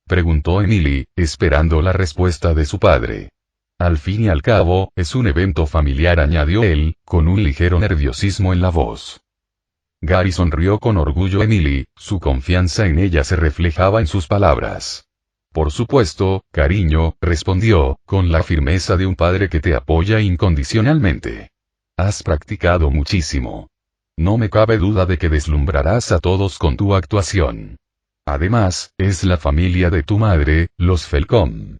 preguntó Emily, esperando la respuesta de su padre. Al fin y al cabo, es un evento familiar, añadió él, con un ligero nerviosismo en la voz. Gary sonrió con orgullo. Emily, su confianza en ella se reflejaba en sus palabras. Por supuesto, cariño, respondió, con la firmeza de un padre que te apoya incondicionalmente. Has practicado muchísimo. No me cabe duda de que deslumbrarás a todos con tu actuación. Además, es la familia de tu madre, los Felcom.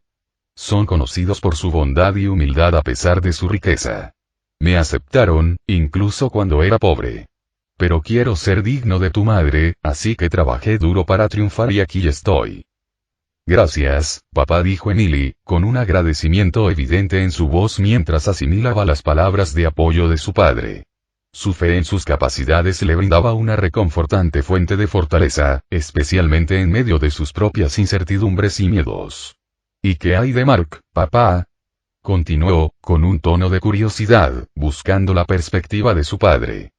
Son conocidos por su bondad y humildad a pesar de su riqueza. Me aceptaron, incluso cuando era pobre. Pero quiero ser digno de tu madre, así que trabajé duro para triunfar y aquí estoy. Gracias, papá, dijo Emily, con un agradecimiento evidente en su voz mientras asimilaba las palabras de apoyo de su padre. Su fe en sus capacidades le brindaba una reconfortante fuente de fortaleza, especialmente en medio de sus propias incertidumbres y miedos. ¿Y qué hay de Mark, papá?, continuó, con un tono de curiosidad, buscando la perspectiva de su padre.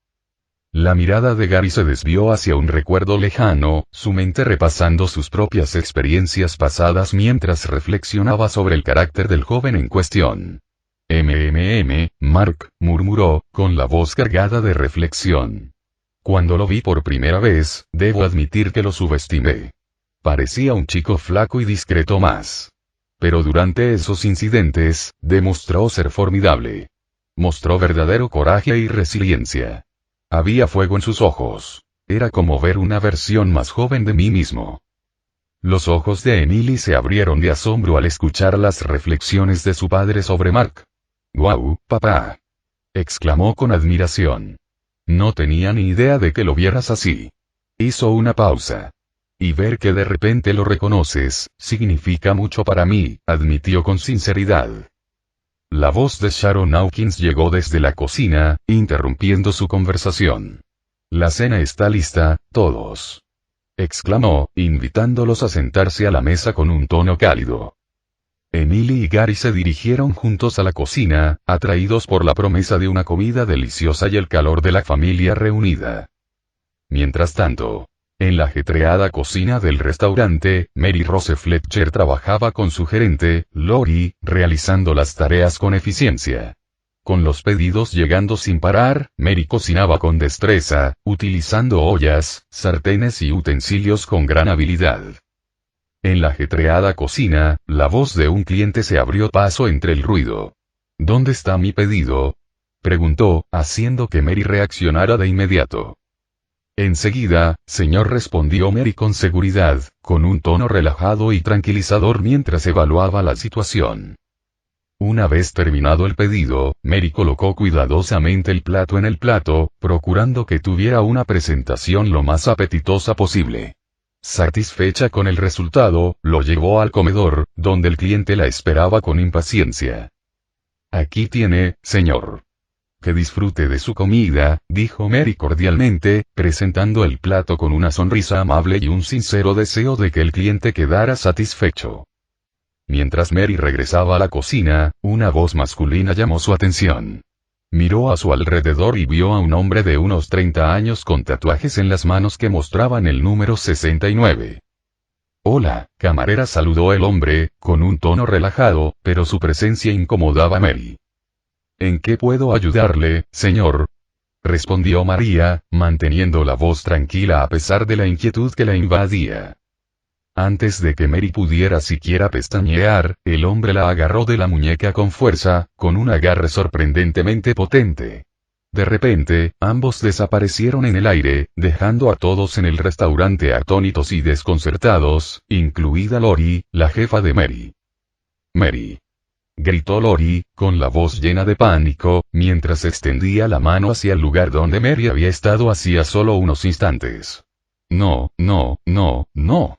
La mirada de Gary se desvió hacia un recuerdo lejano, su mente repasando sus propias experiencias pasadas mientras reflexionaba sobre el carácter del joven en cuestión. Mark, murmuró, con la voz cargada de reflexión. Cuando lo vi por primera vez, debo admitir que lo subestimé. Parecía un chico flaco y discreto más. Pero durante esos incidentes, demostró ser formidable. Mostró verdadero coraje y resiliencia. Había fuego en sus ojos. Era como ver una versión más joven de mí mismo. Los ojos de Emily se abrieron de asombro al escuchar las reflexiones de su padre sobre Mark. «¡Guau, papá!», exclamó con admiración. No tenía ni idea de que lo vieras así. Hizo una pausa. Y ver que de repente lo reconoces, significa mucho para mí, admitió con sinceridad. La voz de Sharon Hawkins llegó desde la cocina, interrumpiendo su conversación. «La cena está lista, todos», exclamó, invitándolos a sentarse a la mesa con un tono cálido. Emily y Gary se dirigieron juntos a la cocina, atraídos por la promesa de una comida deliciosa y el calor de la familia reunida. Mientras tanto, en la ajetreada cocina del restaurante, Mary Rose Fletcher trabajaba con su gerente, Lori, realizando las tareas con eficiencia. Con los pedidos llegando sin parar, Mary cocinaba con destreza, utilizando ollas, sartenes y utensilios con gran habilidad. En la ajetreada cocina, la voz de un cliente se abrió paso entre el ruido. «¿Dónde está mi pedido?», preguntó, haciendo que Mary reaccionara de inmediato. «Enseguida, señor», respondió Mary con seguridad, con un tono relajado y tranquilizador mientras evaluaba la situación. Una vez terminado el pedido, Mary colocó cuidadosamente el plato en el plato, procurando que tuviera una presentación lo más apetitosa posible. Satisfecha con el resultado, lo llevó al comedor, donde el cliente la esperaba con impaciencia. «Aquí tiene, señor. Que disfrute de su comida», dijo Mary cordialmente, presentando el plato con una sonrisa amable y un sincero deseo de que el cliente quedara satisfecho. Mientras Mary regresaba a la cocina, una voz masculina llamó su atención. Miró a su alrededor y vio a un hombre de unos 30 años con tatuajes en las manos que mostraban el número 69. «Hola, camarera», saludó el hombre, con un tono relajado, pero su presencia incomodaba a Mary. «¿En qué puedo ayudarle, señor?», respondió María, manteniendo la voz tranquila a pesar de la inquietud que la invadía. Antes de que Mary pudiera siquiera pestañear, el hombre la agarró de la muñeca con fuerza, con un agarre sorprendentemente potente. De repente, ambos desaparecieron en el aire, dejando a todos en el restaurante atónitos y desconcertados, incluida Lori, la jefa de Mary. «Mary», gritó Lori, con la voz llena de pánico, mientras extendía la mano hacia el lugar donde Mary había estado hacía solo unos instantes. «No, no, no, no.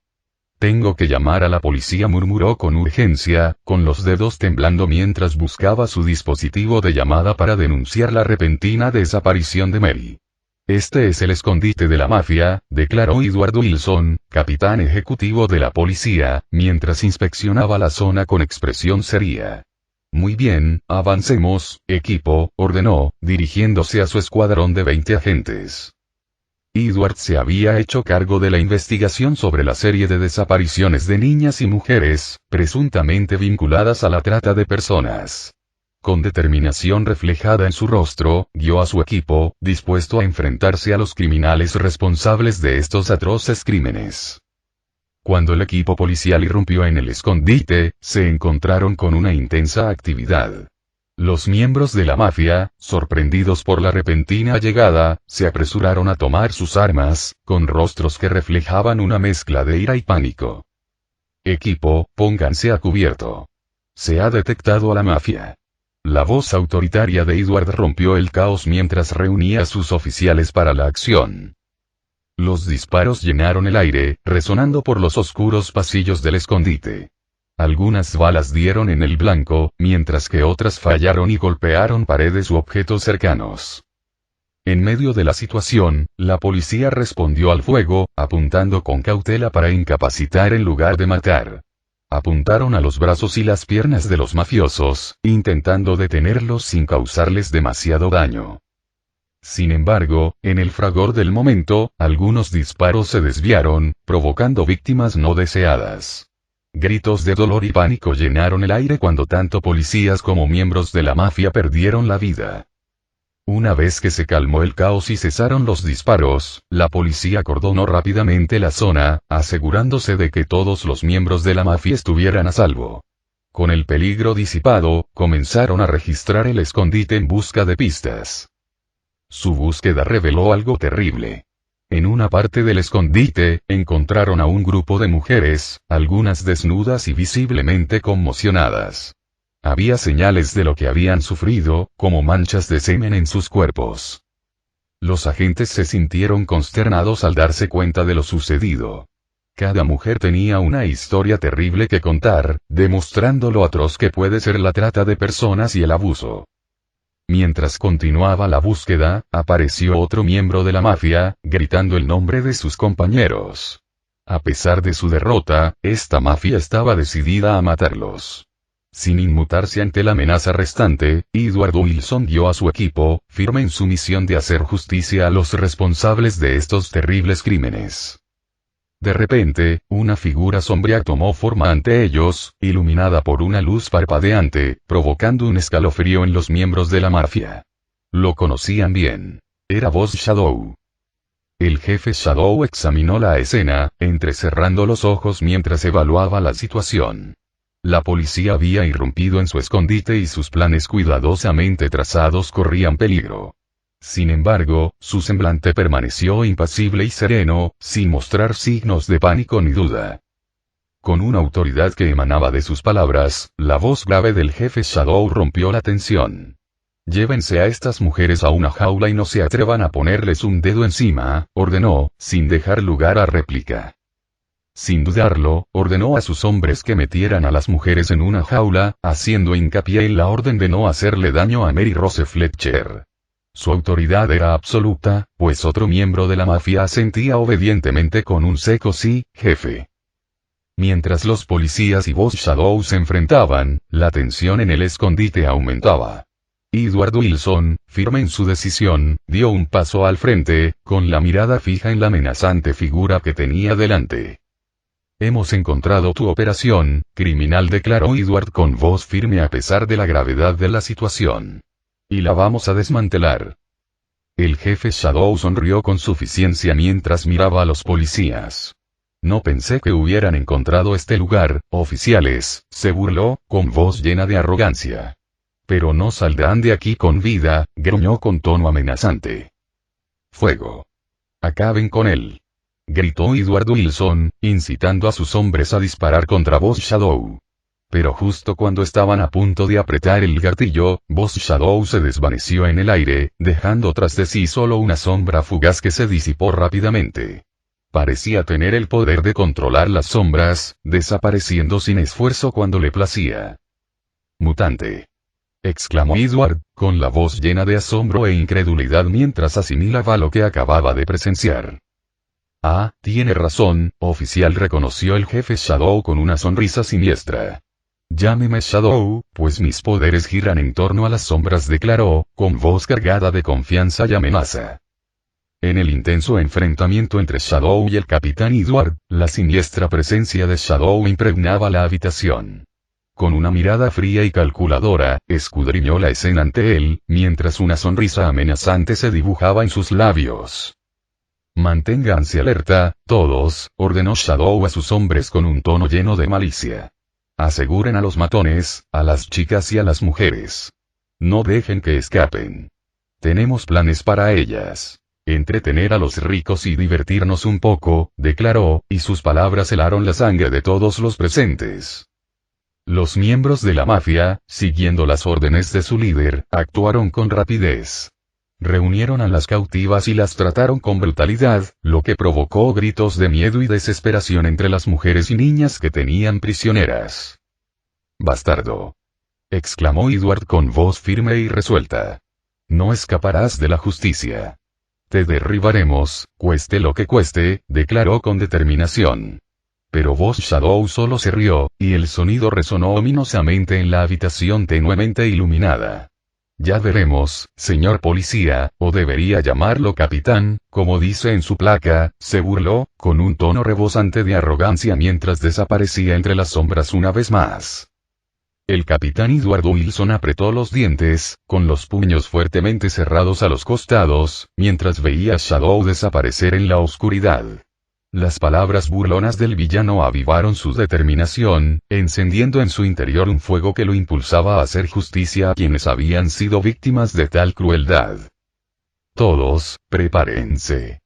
Tengo que llamar a la policía», murmuró con urgencia, con los dedos temblando mientras buscaba su dispositivo de llamada para denunciar la repentina desaparición de Mary. «Este es el escondite de la mafia», declaró Edward Wilson, capitán ejecutivo de la policía, mientras inspeccionaba la zona con expresión seria. «Muy bien, avancemos, equipo», ordenó, dirigiéndose a su escuadrón de 20 agentes. Edward se había hecho cargo de la investigación sobre la serie de desapariciones de niñas y mujeres, presuntamente vinculadas a la trata de personas. Con determinación reflejada en su rostro, guió a su equipo, dispuesto a enfrentarse a los criminales responsables de estos atroces crímenes. Cuando el equipo policial irrumpió en el escondite, se encontraron con una intensa actividad. Los miembros de la mafia, sorprendidos por la repentina llegada, se apresuraron a tomar sus armas, con rostros que reflejaban una mezcla de ira y pánico. «Equipo, pónganse a cubierto. Se ha detectado a la mafia». La voz autoritaria de Edward rompió el caos mientras reunía a sus oficiales para la acción. Los disparos llenaron el aire, resonando por los oscuros pasillos del escondite. Algunas balas dieron en el blanco, mientras que otras fallaron y golpearon paredes u objetos cercanos. En medio de la situación, la policía respondió al fuego, apuntando con cautela para incapacitar en lugar de matar. Apuntaron a los brazos y las piernas de los mafiosos, intentando detenerlos sin causarles demasiado daño. Sin embargo, en el fragor del momento, algunos disparos se desviaron, provocando víctimas no deseadas. Gritos de dolor y pánico llenaron el aire cuando tanto policías como miembros de la mafia perdieron la vida. Una vez que se calmó el caos y cesaron los disparos, la policía acordonó rápidamente la zona, asegurándose de que todos los miembros de la mafia estuvieran a salvo. Con el peligro disipado, comenzaron a registrar el escondite en busca de pistas. Su búsqueda reveló algo terrible. En una parte del escondite, encontraron a un grupo de mujeres, algunas desnudas y visiblemente conmocionadas. Había señales de lo que habían sufrido, como manchas de semen en sus cuerpos. Los agentes se sintieron consternados al darse cuenta de lo sucedido. Cada mujer tenía una historia terrible que contar, demostrando lo atroz que puede ser la trata de personas y el abuso. Mientras continuaba la búsqueda, apareció otro miembro de la mafia, gritando el nombre de sus compañeros. A pesar de su derrota, esta mafia estaba decidida a matarlos. Sin inmutarse ante la amenaza restante, Edward Wilson guió a su equipo, firme en su misión de hacer justicia a los responsables de estos terribles crímenes. De repente, una figura sombría tomó forma ante ellos, iluminada por una luz parpadeante, provocando un escalofrío en los miembros de la mafia. Lo conocían bien. Era Boss Shadow. El jefe Shadow examinó la escena, entrecerrando los ojos mientras evaluaba la situación. La policía había irrumpido en su escondite y sus planes cuidadosamente trazados corrían peligro. Sin embargo, su semblante permaneció impasible y sereno, sin mostrar signos de pánico ni duda. Con una autoridad que emanaba de sus palabras, la voz grave del jefe Shadow rompió la tensión. Llévense a estas mujeres a una jaula y no se atrevan a ponerles un dedo encima, ordenó, sin dejar lugar a réplica. Sin dudarlo, ordenó a sus hombres que metieran a las mujeres en una jaula, haciendo hincapié en la orden de no hacerle daño a Mary Rose Fletcher. Su autoridad era absoluta, pues otro miembro de la mafia asentía obedientemente con un seco sí, jefe. Mientras los policías y Boss Shadow se enfrentaban, la tensión en el escondite aumentaba. Edward Wilson, firme en su decisión, dio un paso al frente, con la mirada fija en la amenazante figura que tenía delante. Hemos encontrado tu operación, criminal, declaró Edward con voz firme a pesar de la gravedad de la situación. Y la vamos a desmantelar. El jefe Shadow sonrió con suficiencia mientras miraba a los policías. No pensé que hubieran encontrado este lugar, oficiales, se burló, con voz llena de arrogancia. Pero no saldrán de aquí con vida, gruñó con tono amenazante. Fuego. Acaben con él. Gritó Edward Wilson, incitando a sus hombres a disparar contra Boss Shadow. Pero justo cuando estaban a punto de apretar el gatillo, Boss Shadow se desvaneció en el aire, dejando tras de sí solo una sombra fugaz que se disipó rápidamente. Parecía tener el poder de controlar las sombras, desapareciendo sin esfuerzo cuando le placía. Mutante. Exclamó Edward, con la voz llena de asombro e incredulidad mientras asimilaba lo que acababa de presenciar. Ah, tiene razón, oficial, reconoció el jefe Shadow con una sonrisa siniestra. Llámeme Shadow, pues mis poderes giran en torno a las sombras, declaró, con voz cargada de confianza y amenaza. En el intenso enfrentamiento entre Shadow y el capitán Edward, la siniestra presencia de Shadow impregnaba la habitación. Con una mirada fría y calculadora, escudriñó la escena ante él, mientras una sonrisa amenazante se dibujaba en sus labios. Manténganse alerta, todos, ordenó Shadow a sus hombres con un tono lleno de malicia. Aseguren a los matones, a las chicas y a las mujeres. No dejen que escapen. Tenemos planes para ellas. Entretener a los ricos y divertirnos un poco, declaró, y sus palabras helaron la sangre de todos los presentes. Los miembros de la mafia, siguiendo las órdenes de su líder, actuaron con rapidez. Reunieron a las cautivas y las trataron con brutalidad, lo que provocó gritos de miedo y desesperación entre las mujeres y niñas que tenían prisioneras. «Bastardo», exclamó Edward con voz firme y resuelta. «No escaparás de la justicia. Te derribaremos, cueste lo que cueste», declaró con determinación. Pero Boss Shadow solo se rió, y el sonido resonó ominosamente en la habitación tenuemente iluminada. «Ya veremos, señor policía, o debería llamarlo capitán, como dice en su placa», se burló, con un tono rebosante de arrogancia mientras desaparecía entre las sombras una vez más. El capitán Edward Wilson apretó los dientes, con los puños fuertemente cerrados a los costados, mientras veía a Shadow desaparecer en la oscuridad. Las palabras burlonas del villano avivaron su determinación, encendiendo en su interior un fuego que lo impulsaba a hacer justicia a quienes habían sido víctimas de tal crueldad. «Todos, prepárense»,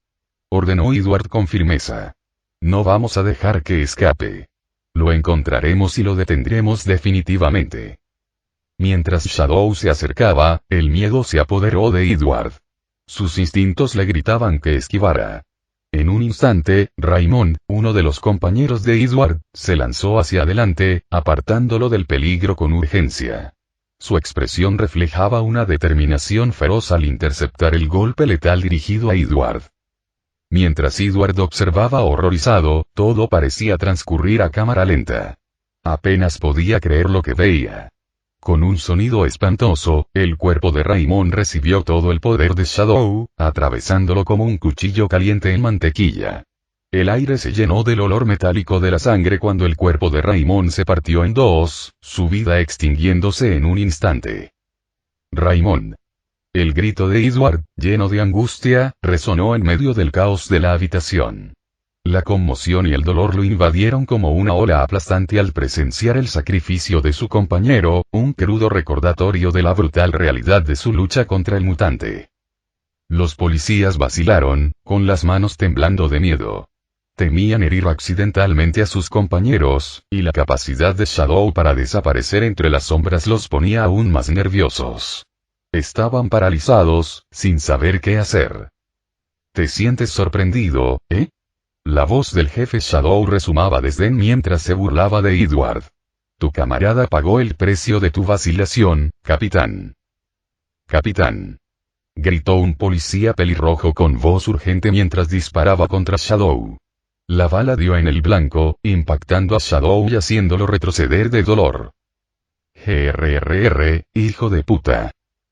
ordenó Edward con firmeza. «No vamos a dejar que escape. Lo encontraremos y lo detendremos definitivamente». Mientras Shadow se acercaba, el miedo se apoderó de Edward. Sus instintos le gritaban que esquivara. En un instante, Raymond, uno de los compañeros de Edward, se lanzó hacia adelante, apartándolo del peligro con urgencia. Su expresión reflejaba una determinación feroz al interceptar el golpe letal dirigido a Edward. Mientras Edward observaba horrorizado, todo parecía transcurrir a cámara lenta. Apenas podía creer lo que veía. Con un sonido espantoso, el cuerpo de Raymond recibió todo el poder de Shadow, atravesándolo como un cuchillo caliente en mantequilla. El aire se llenó del olor metálico de la sangre cuando el cuerpo de Raymond se partió en dos, su vida extinguiéndose en un instante. «Raymond». El grito de Edward, lleno de angustia, resonó en medio del caos de la habitación. La conmoción y el dolor lo invadieron como una ola aplastante al presenciar el sacrificio de su compañero, un crudo recordatorio de la brutal realidad de su lucha contra el mutante. Los policías vacilaron, con las manos temblando de miedo. Temían herir accidentalmente a sus compañeros, y la capacidad de Shadow para desaparecer entre las sombras los ponía aún más nerviosos. Estaban paralizados, sin saber qué hacer. ¿Te sientes sorprendido, eh? La voz del jefe Shadow resumaba desdén mientras se burlaba de Edward. Tu camarada pagó el precio de tu vacilación, capitán. Capitán. Gritó un policía pelirrojo con voz urgente mientras disparaba contra Shadow. La bala dio en el blanco, impactando a Shadow y haciéndolo retroceder de dolor. GRRR, hijo de puta.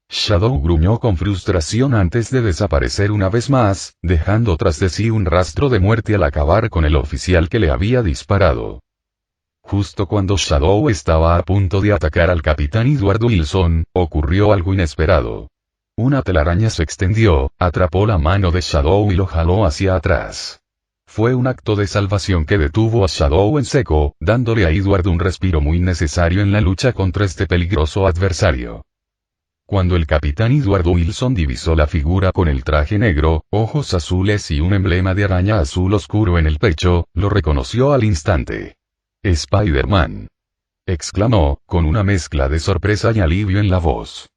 Shadow gruñó con frustración antes de desaparecer una vez más, dejando tras de sí un rastro de muerte al acabar con el oficial que le había disparado. Justo cuando Shadow estaba a punto de atacar al capitán Edward Wilson, ocurrió algo inesperado. Una telaraña se extendió, atrapó la mano de Shadow y lo jaló hacia atrás. Fue un acto de salvación que detuvo a Shadow en seco, dándole a Edward un respiro muy necesario en la lucha contra este peligroso adversario. Cuando el capitán Edward Wilson divisó la figura con el traje negro, ojos azules y un emblema de araña azul oscuro en el pecho, lo reconoció al instante. «Spider-Man», exclamó, con una mezcla de sorpresa y alivio en la voz.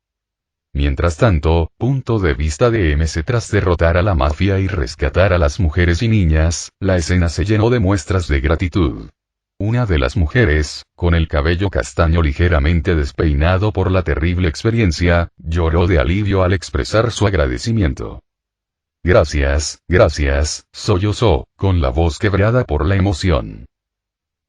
Mientras tanto, punto de vista de MC tras derrotar a la mafia y rescatar a las mujeres y niñas, la escena se llenó de muestras de gratitud. Una de las mujeres, con el cabello castaño ligeramente despeinado por la terrible experiencia, lloró de alivio al expresar su agradecimiento. Gracias, sollozó, con la voz quebrada por la emoción.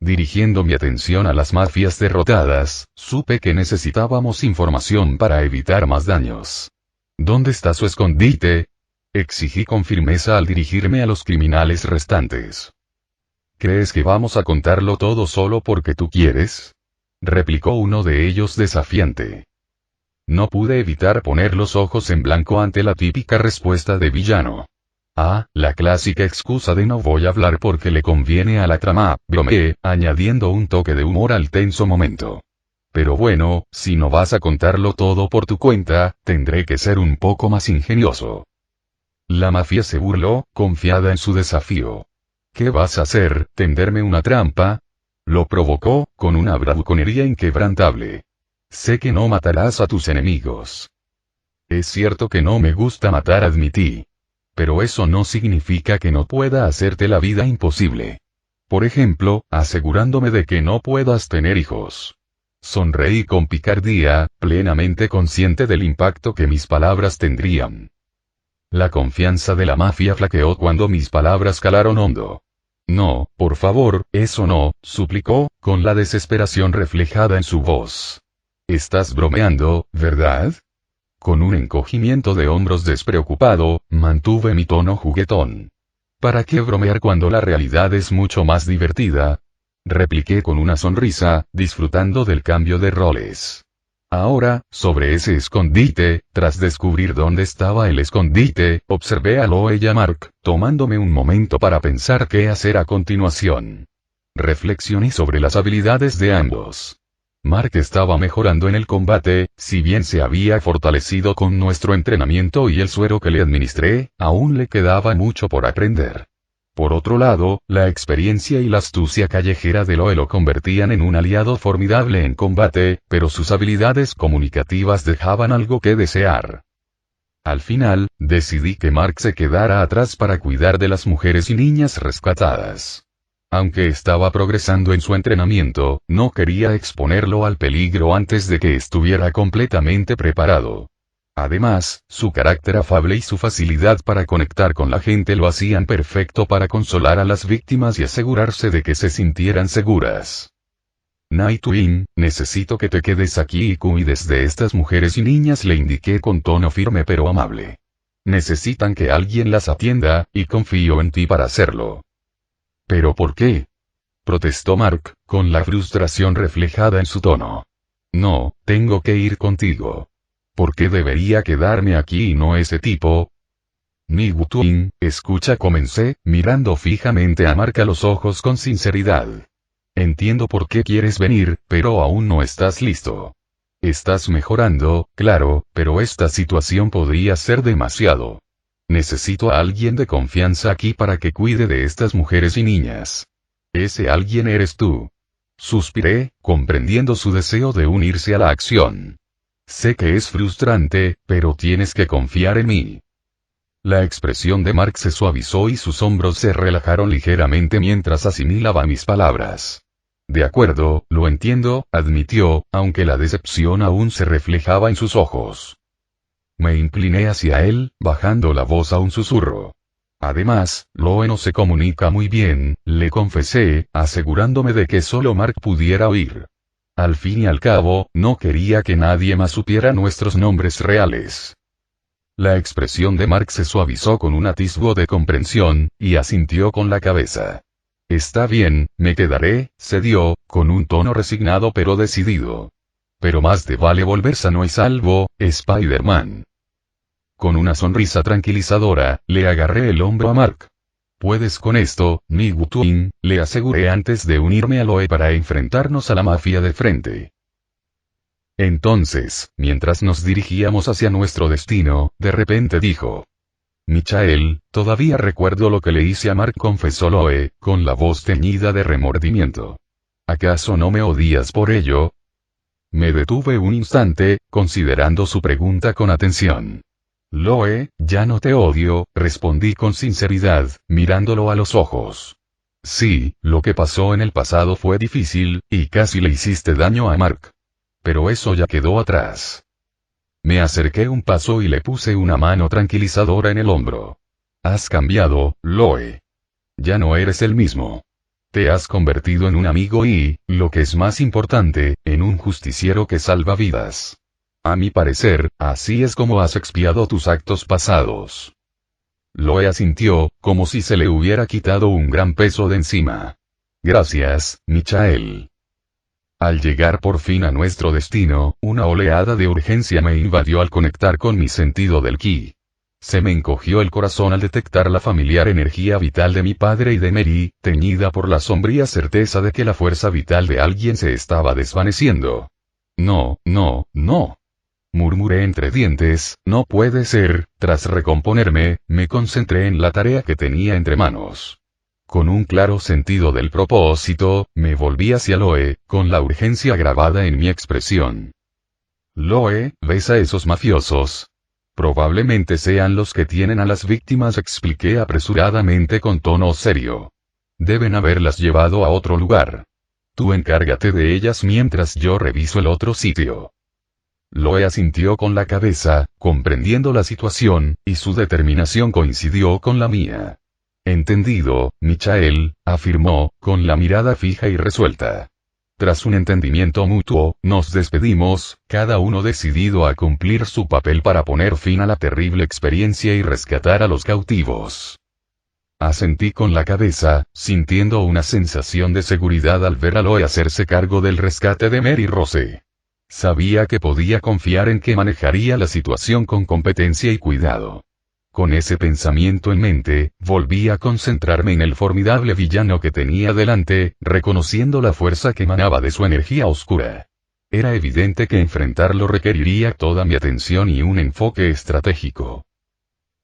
Dirigiendo mi atención a las mafias derrotadas, supe que necesitábamos información para evitar más daños. ¿Dónde está su escondite?, exigí con firmeza al dirigirme a los criminales restantes. ¿Crees que vamos a contarlo todo solo porque tú quieres?, replicó uno de ellos desafiante. No pude evitar poner los ojos en blanco ante la típica respuesta de villano. La clásica excusa de no voy a hablar porque le conviene a la trama, bromeé, añadiendo un toque de humor al tenso momento. Pero bueno, si no vas a contarlo todo por tu cuenta, tendré que ser un poco más ingenioso. La mafia se burló, confiada en su desafío. ¿Qué vas a hacer, tenderme una trampa?, lo provocó, con una bravuconería inquebrantable. Sé que no matarás a tus enemigos. Es cierto que no me gusta matar, admití. Pero eso no significa que no pueda hacerte la vida imposible. Por ejemplo, asegurándome de que no puedas tener hijos. Sonreí con picardía, plenamente consciente del impacto que mis palabras tendrían. La confianza de la mafia flaqueó cuando mis palabras calaron hondo. No, por favor, eso no, suplicó, con la desesperación reflejada en su voz. Estás bromeando, ¿verdad? Con un encogimiento de hombros despreocupado, mantuve mi tono juguetón. ¿Para qué bromear cuando la realidad es mucho más divertida?, repliqué con una sonrisa, disfrutando del cambio de roles. Ahora, sobre ese escondite, tras descubrir dónde estaba el escondite, observé a Loe y a Mark, tomándome un momento para pensar qué hacer a continuación. Reflexioné sobre las habilidades de ambos. Mark estaba mejorando en el combate, si bien se había fortalecido con nuestro entrenamiento y el suero que le administré, aún le quedaba mucho por aprender. Por otro lado, la experiencia y la astucia callejera de Loe lo convertían en un aliado formidable en combate, pero sus habilidades comunicativas dejaban algo que desear. Al final, decidí que Mark se quedara atrás para cuidar de las mujeres y niñas rescatadas. Aunque estaba progresando en su entrenamiento, no quería exponerlo al peligro antes de que estuviera completamente preparado. Además, su carácter afable y su facilidad para conectar con la gente lo hacían perfecto para consolar a las víctimas y asegurarse de que se sintieran seguras. Nightwing, necesito que te quedes aquí y cuides de estas mujeres y niñas, le indiqué con tono firme pero amable. Necesitan que alguien las atienda, y confío en ti para hacerlo. ¿Pero por qué?, protestó Mark, con la frustración reflejada en su tono. No, tengo que ir contigo. ¿Por qué debería quedarme aquí y no ese tipo? Nightwing, escucha, comencé, mirando fijamente a Mark a los ojos con sinceridad. Entiendo por qué quieres venir, pero aún no estás listo. Estás mejorando, claro, pero esta situación podría ser demasiado. Necesito a alguien de confianza aquí para que cuide de estas mujeres y niñas. Ese alguien eres tú. Suspiré, comprendiendo su deseo de unirse a la acción. Sé que es frustrante, pero tienes que confiar en mí. La expresión de Mark se suavizó y sus hombros se relajaron ligeramente mientras asimilaba mis palabras. De acuerdo, lo entiendo, admitió, aunque la decepción aún se reflejaba en sus ojos. Me incliné hacia él, bajando la voz a un susurro. Además, Loe no se comunica muy bien, le confesé, asegurándome de que solo Mark pudiera oír. Al fin y al cabo, no quería que nadie más supiera nuestros nombres reales. La expresión de Mark se suavizó con un atisbo de comprensión, y asintió con la cabeza. Está bien, me quedaré, cedió, con un tono resignado pero decidido. Pero más te vale volver sano y salvo, Spider-Man. Con una sonrisa tranquilizadora, le agarré el hombro a Mark. Puedes con esto, Nigu Twin, le aseguré antes de unirme a Loe para enfrentarnos a la mafia de frente. Entonces, mientras nos dirigíamos hacia nuestro destino, de repente dijo. Michael, todavía recuerdo lo que le hice a Mark, confesó Loe, con la voz teñida de remordimiento. ¿Acaso no me odias por ello? Me detuve un instante, considerando su pregunta con atención. Loe, ya no te odio, respondí con sinceridad, mirándolo a los ojos. Sí, lo que pasó en el pasado fue difícil, y casi le hiciste daño a Mark. Pero eso ya quedó atrás. Me acerqué un paso y le puse una mano tranquilizadora en el hombro. Has cambiado, Loe. Ya no eres el mismo. Te has convertido en un amigo y, lo que es más importante, en un justiciero que salva vidas. A mi parecer, así es como has expiado tus actos pasados. Loe asintió, como si se le hubiera quitado un gran peso de encima. Gracias, Michael. Al llegar por fin a nuestro destino, una oleada de urgencia me invadió al conectar con mi sentido del ki. Se me encogió el corazón al detectar la familiar energía vital de mi padre y de Mary, teñida por la sombría certeza de que la fuerza vital de alguien se estaba desvaneciendo. No, no, no. Murmuré entre dientes, no puede ser. Tras recomponerme, me concentré en la tarea que tenía entre manos. Con un claro sentido del propósito, me volví hacia Loe, con la urgencia grabada en mi expresión. Loe, ¿ves a esos mafiosos? Probablemente sean los que tienen a las víctimas, expliqué apresuradamente con tono serio. Deben haberlas llevado a otro lugar. Tú encárgate de ellas mientras yo reviso el otro sitio. Loe asintió con la cabeza, comprendiendo la situación, y su determinación coincidió con la mía. Entendido, Michael, afirmó, con la mirada fija y resuelta. Tras un entendimiento mutuo, nos despedimos, cada uno decidido a cumplir su papel para poner fin a la terrible experiencia y rescatar a los cautivos. Asentí con la cabeza, sintiendo una sensación de seguridad al ver a Loe hacerse cargo del rescate de Mary Rose. Sabía que podía confiar en que manejaría la situación con competencia y cuidado. Con ese pensamiento en mente, volví a concentrarme en el formidable villano que tenía delante, reconociendo la fuerza que emanaba de su energía oscura. Era evidente que enfrentarlo requeriría toda mi atención y un enfoque estratégico.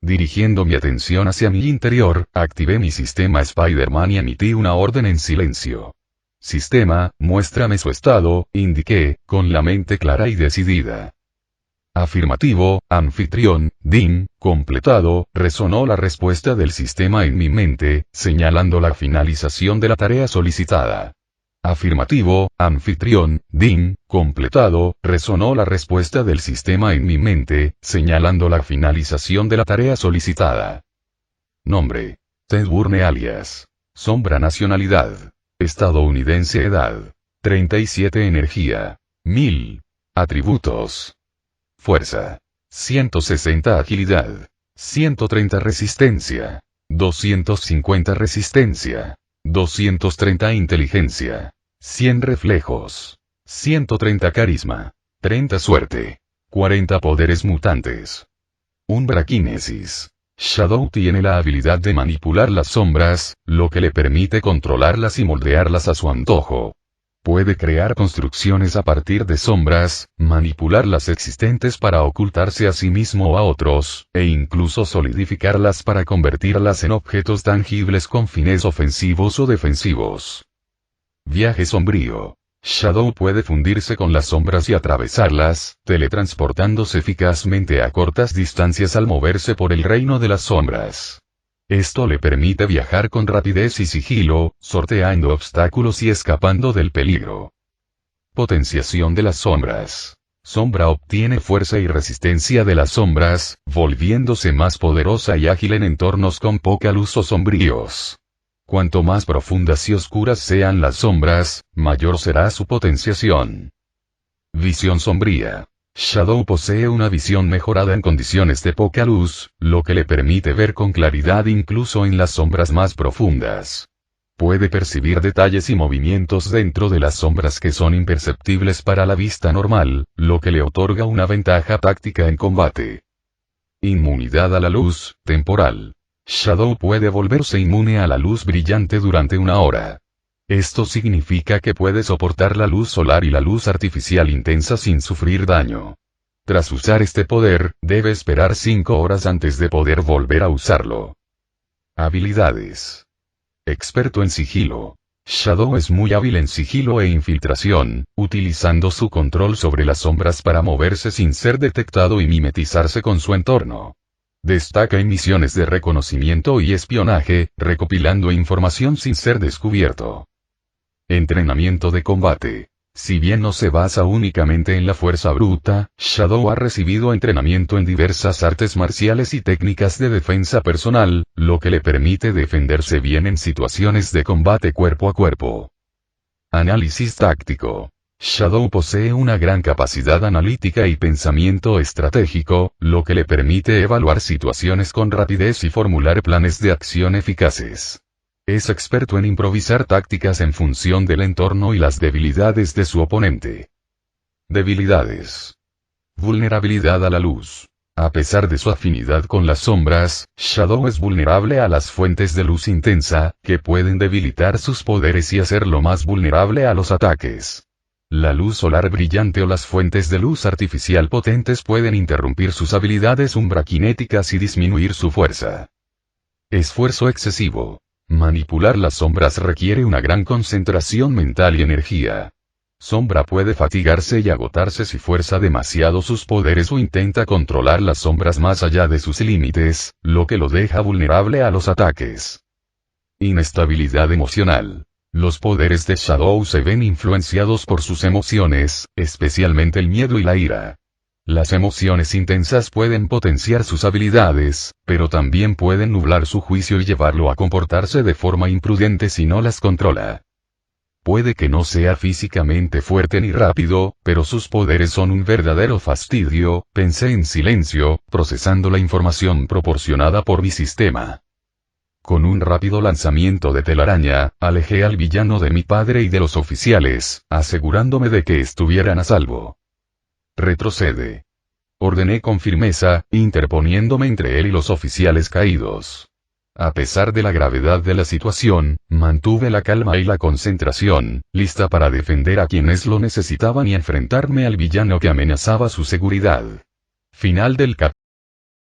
Dirigiendo mi atención hacia mi interior, activé mi sistema Spider-Man y emití una orden en silencio. Sistema, muéstrame su estado, indiqué, con la mente clara y decidida. Afirmativo, anfitrión, DIN, completado, resonó la respuesta del sistema en mi mente, señalando la finalización de la tarea solicitada. Afirmativo, anfitrión, DIN, completado, resonó la respuesta del sistema en mi mente, señalando la finalización de la tarea solicitada. Nombre. Ted Burne alias. Sombra. Nacionalidad. Estadounidense. Edad. 37. Energía. 1000. Atributos. Fuerza. 160 agilidad. 130 resistencia. 250 resistencia. 230 inteligencia. 100 reflejos. 130 carisma. 30 suerte. 40 poderes mutantes. Umbraquinesis. Shadow tiene la habilidad de manipular las sombras, lo que le permite controlarlas y moldearlas a su antojo. Puede crear construcciones a partir de sombras, manipular las existentes para ocultarse a sí mismo o a otros, e incluso solidificarlas para convertirlas en objetos tangibles con fines ofensivos o defensivos. Viaje sombrío. Shadow puede fundirse con las sombras y atravesarlas, teletransportándose eficazmente a cortas distancias al moverse por el reino de las sombras. Esto le permite viajar con rapidez y sigilo, sorteando obstáculos y escapando del peligro. Potenciación de las sombras. Sombra obtiene fuerza y resistencia de las sombras, volviéndose más poderosa y ágil en entornos con poca luz o sombríos. Cuanto más profundas y oscuras sean las sombras, mayor será su potenciación. Visión sombría. Shadow posee una visión mejorada en condiciones de poca luz, lo que le permite ver con claridad incluso en las sombras más profundas. Puede percibir detalles y movimientos dentro de las sombras que son imperceptibles para la vista normal, lo que le otorga una ventaja táctica en combate. Inmunidad a la luz, temporal. Shadow puede volverse inmune a la luz brillante durante una hora. Esto significa que puede soportar la luz solar y la luz artificial intensa sin sufrir daño. Tras usar este poder, debe esperar 5 horas antes de poder volver a usarlo. Habilidades. Experto en sigilo. Shadow es muy hábil en sigilo e infiltración, utilizando su control sobre las sombras para moverse sin ser detectado y mimetizarse con su entorno. Destaca en misiones de reconocimiento y espionaje, recopilando información sin ser descubierto. Entrenamiento de combate. Si bien no se basa únicamente en la fuerza bruta, Shadow ha recibido entrenamiento en diversas artes marciales y técnicas de defensa personal, lo que le permite defenderse bien en situaciones de combate cuerpo a cuerpo. Análisis táctico. Shadow posee una gran capacidad analítica y pensamiento estratégico, lo que le permite evaluar situaciones con rapidez y formular planes de acción eficaces. Es experto en improvisar tácticas en función del entorno y las debilidades de su oponente. Debilidades. Vulnerabilidad a la luz. A pesar de su afinidad con las sombras, Shadow es vulnerable a las fuentes de luz intensa, que pueden debilitar sus poderes y hacerlo más vulnerable a los ataques. La luz solar brillante o las fuentes de luz artificial potentes pueden interrumpir sus habilidades umbraquinéticas y disminuir su fuerza. Esfuerzo excesivo. Manipular las sombras requiere una gran concentración mental y energía. Sombra puede fatigarse y agotarse si fuerza demasiado sus poderes o intenta controlar las sombras más allá de sus límites, lo que lo deja vulnerable a los ataques. Inestabilidad emocional. Los poderes de Shadow se ven influenciados por sus emociones, especialmente el miedo y la ira. Las emociones intensas pueden potenciar sus habilidades, pero también pueden nublar su juicio y llevarlo a comportarse de forma imprudente si no las controla. Puede que no sea físicamente fuerte ni rápido, pero sus poderes son un verdadero fastidio. Pensé en silencio, procesando la información proporcionada por mi sistema. Con un rápido lanzamiento de telaraña, alejé al villano de mi padre y de los oficiales, asegurándome de que estuvieran a salvo. Retrocede. Ordené con firmeza, interponiéndome entre él y los oficiales caídos. A pesar de la gravedad de la situación, mantuve la calma y la concentración, lista para defender a quienes lo necesitaban y enfrentarme al villano que amenazaba su seguridad. Final del capítulo.